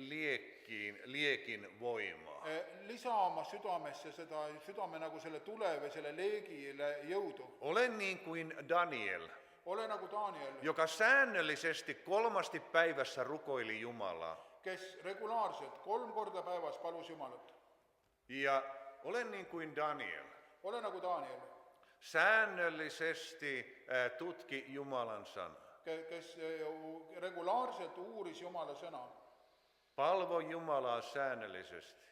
liekin voimaa. Lisa oma südamesse seda südame nagu selle tule või selle leegile jõudu. Ole niin kuin Daniel, Ole nagu Daniel, joka säännöllisesti 3 päivässä rukoili Jumalaa. kes regulaarselt 3 korda päevas palus Jumalat. Ja ole niin kuin Daniel. Ole nagu Daniel, Säännöllisesti tutki Jumalan sana. kes regulaarselt uuris Jumala sõna. Palvo Jumalaa säännöllisesti.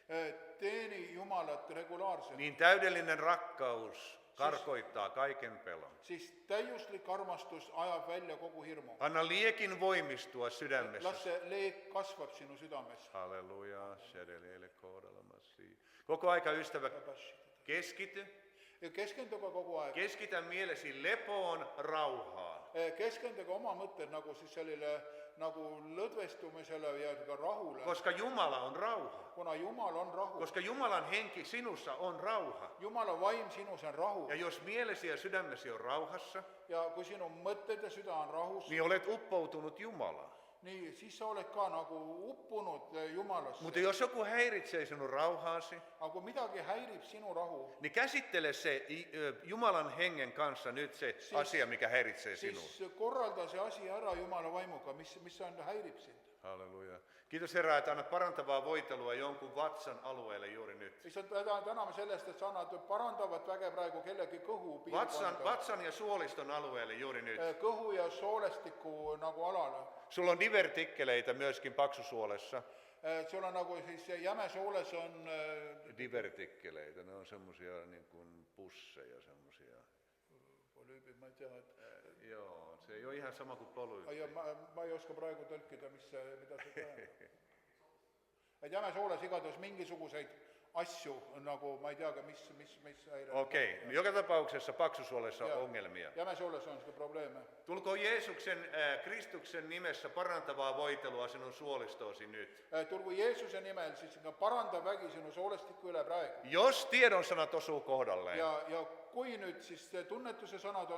Teeni Jumalat regulaarselt. Niin täydellinen rakkaus karkoittaa kaiken pelon. Siis täiuslik armastus ajab välja kogu hirmu. Anna liekin voimistua sydämessä. Las see leek kasvab sinu südames. Halleluja. Koko aika ystävä, keskity. Ja keskenduge kogu aeg. Keskitä mielesi lepoon, rauhaan. Keskenduge oma mõtted nagu siis sellele nagu lõdvestumisele ja ka rahule. Koska Jumala on rauha. Kuna Jumal on rahu. Koska Jumalan henki sinussa on rauha. Jumala vaim sinus on rahu. Ja jos mielesi ja sydämesi on rauhassa, Ja kui sinu mõtted ja süda on rahus, niin olet uppoutunut Jumalaan. nii siis sa oled ka nagu uppunud Jumalasse. Mutta jos joku häiritsee sinun rauhaasi, Aga kui midagi häirib sinu rahu, niin käsittele se Jumalan hengen kanssa nyt se asia, mikä häiritsee sinua. siis korralda see asi ära Jumala vaimuga, mis häirib sind. Halleluja. Kiitos Herra, että annat parantavaa voitelua jonkun vatsan alueelle juuri nyt. Lihtsalt täname sellest, et sa annad parandavat väge praegu kellegi kõhu piirkonda. Vatsan ja suoliston alueelle juuri nyt. Kõhu ja soolestiku nagu alale. Sulla on divertikkeleitä myöskin paksusuolessa. Sul on nagu siis jämesooles on Divertikkeleitä, ne on semmosia niin kuin pusseja semmosia. polüübid, ma ei tea, et Joo, se ei ole ihan sama kuin polyypi. ja ma ei oska praegu tõlkida, mida see tähendab. Et jämesooles igatahes mingisuguseid asju, nagu ma ei tea ka, mis häirib. Okei, joka tapauksessa paksusuolessa on ongelmia. Jämesooles on sitä probleeme. Tulkoon Jeesuksen, Kristuksen nimessä parantavaa voitelua sinun suolistoosi nyt. Tulgu Jeesuse nimel siis parandav vägi sinu soolestikku üle praegu. Jos tiedon sanat osuu kohdalleen, Ja kui nüüd siis tunnetuse sõnad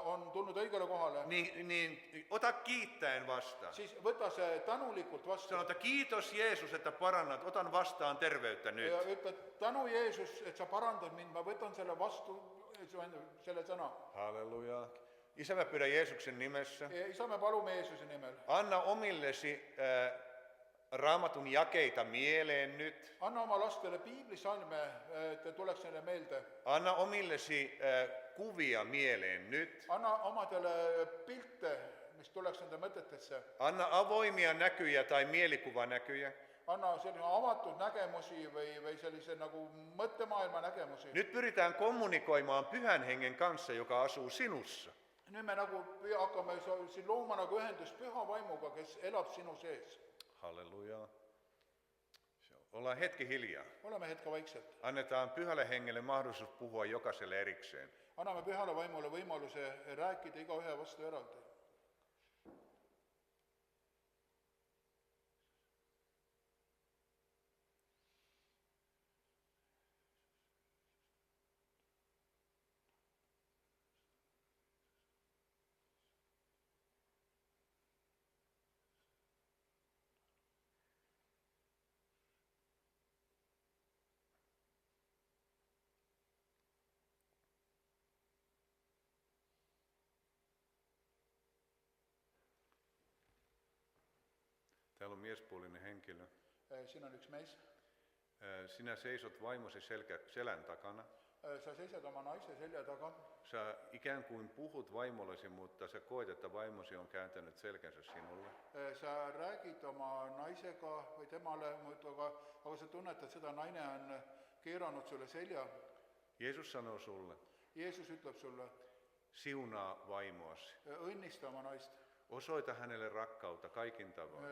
on tulnud õigele kohale, niin ota kiittäen vastaan. siis võta see tänulikult vastu. Sanota, kiitos Jeesus, että parannat, otan vastaan terveyttä nyt. Ja ütled, tänu Jeesus, et sa parandad mind, ma võtan selle vastu, selle sõna. Halleluja. Isä, mä pyydän Jeesuksen nimessä. Isa, me palume Jeesuse nimel. Anna omillesi Raamatun jakeita mieleen nyt. Anna oma lastele piiblisalme, et tuleks neile meelde. Anna omillesi kuvia mieleen nyt. Anna omadele pilte, mis tuleks nende mõtetesse. Anna avoimia näkyjä tai mielikuvanäkyjä. Anna selline avatud nägemusi või sellise nagu mõttemaailma nägemusi. Nyt pyritään kommunikoimaan Pyhän Hengen kanssa, joka asuu sinussa. Nüüd me nagu hakkame siin looma nagu ühendust püha vaimuga, kes elab sinu sees. Halleluja. Ollaan hetki hiljaa. Oleme hetke vaikselt. Annetaan Pyhälle Hengelle mahdollisuus puhua jokaiselle erikseen. Anname pühale vaimule võimaluse rääkida igaühe vastu eraldi. Täällä on miespuolinen henkilö. Siin on üks mees. Sinä seisot vaimosi selän takana. Sa seisad oma naise selja taga. Sä ikään kuin puhut vaimollesi, mutta sä koet, että vaimosi on kääntänyt selkänsä sinulle. Sa räägid oma naisega või temale, aga sa tunnetad seda, naine on keeranud sulle selja. Jeesus sanoo sulle, Jeesus ütleb sulle, siunaa vaimoasi. Õnnista oma naist. Osoita hänelle rakkautta kaikin tavoin.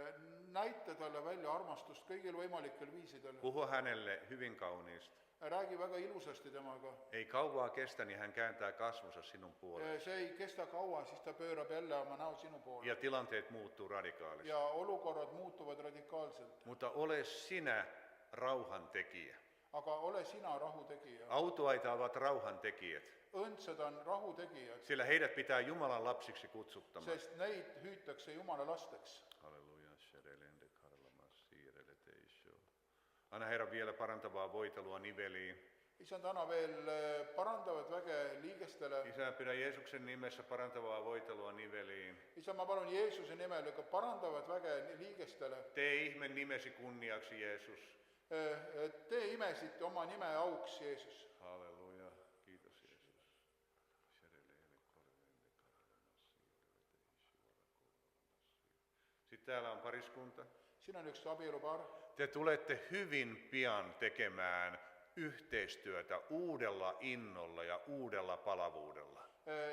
Näita talle välja armastust kõigil võimalikel viisidel. Puhu hänelle hyvin kauniisti. Räägi väga ilusasti temaga. Ei kauaa kestä, niin hän kääntää kasvonsa sinun puolelle. See ei kesta kaua, siis ta pöörab jälle oma näo sinu poole. Ja tilanteet muuttuu radikaalisti. Ja olukorrad muutuvad radikaalselt. Mutta ole sinä rauhan tekijä. aga ole sina rahutegija. Autuaita ovat rauhantekijät, Õndsad on rahutegijad, sillä heidät pitää Jumalan lapsiksi kutsuttamaan. sest neid hüütakse Jumala lasteks. Halleluja. Anna Herra vielä parantavaa voitelua niveliin. Isand, anna veel parandavat väge liigestele. Isä, pidä Jeesuksen nimessä parantavaa voitelua niveliin. Isä, ma palun Jeesuse nimel ka parandavat väge liigestele. Tee ihme nimesi kunniaksi, Jeesus. Tee imesid oma nime auks, Jeesus. Halleluja. Kiitos, Jeesus. Sitten täällä on pariskunta. Siinä on yksi abielupar. Te tulette hyvin pian tekemään yhteistyötä uudella innolla ja uudella palavuudella.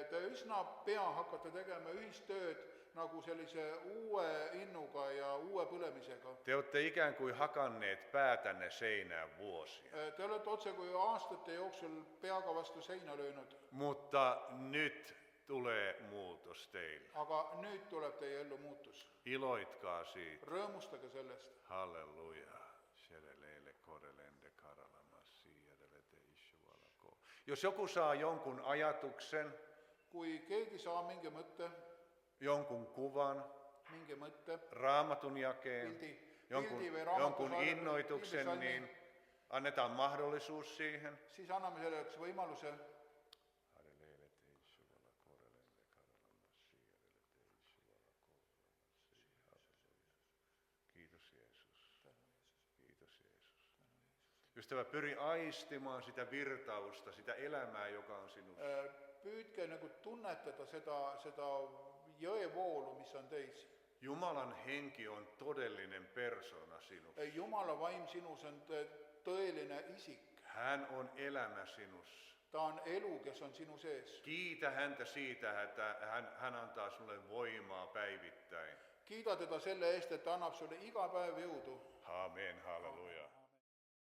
Te üsna pea hakkate tegema ühistööd nagu sellise uue innuga ja uue põlemisega. Te olette ikään kuin hakanneet päätänne seinään vuosia. Te olete otse kui aastate jooksul peaga vastu seina löönud. Mutta nyt tulee muutos teille. Aga nüüd tuleb teie ellu muutus. Iloitkaa siitä. Rõõmustage sellest. Halleluja. Jos joku saa jonkun ajatuksen, Kui keegi saa mingi mõtte, jonkun kuvan, mingi mõtte, Raamatun jakeen, jonkun innoituksen, niin annetaan mahdollisuus siihen. siis anname selleks võimaluse. Kiitos Jeesus. Kiitos Jeesus. Ystävä, pyri aistimaan sitä virtausta, sitä elämää, joka on sinussa. Püüdke nagu tunnetada seda jõevoolu, mis on teis. Jumalan henki on todellinen persona sinussa. Jumala vaim sinus on tõeline isik. Hän on elämä sinussa. Ta on elu, kes on sinu sees. Kiitä häntä siitä, että hän antaa sulle voimaa päivittäin. Kiida teda selle eest, et ta annab sulle iga päev jõudu. Amen, halleluja.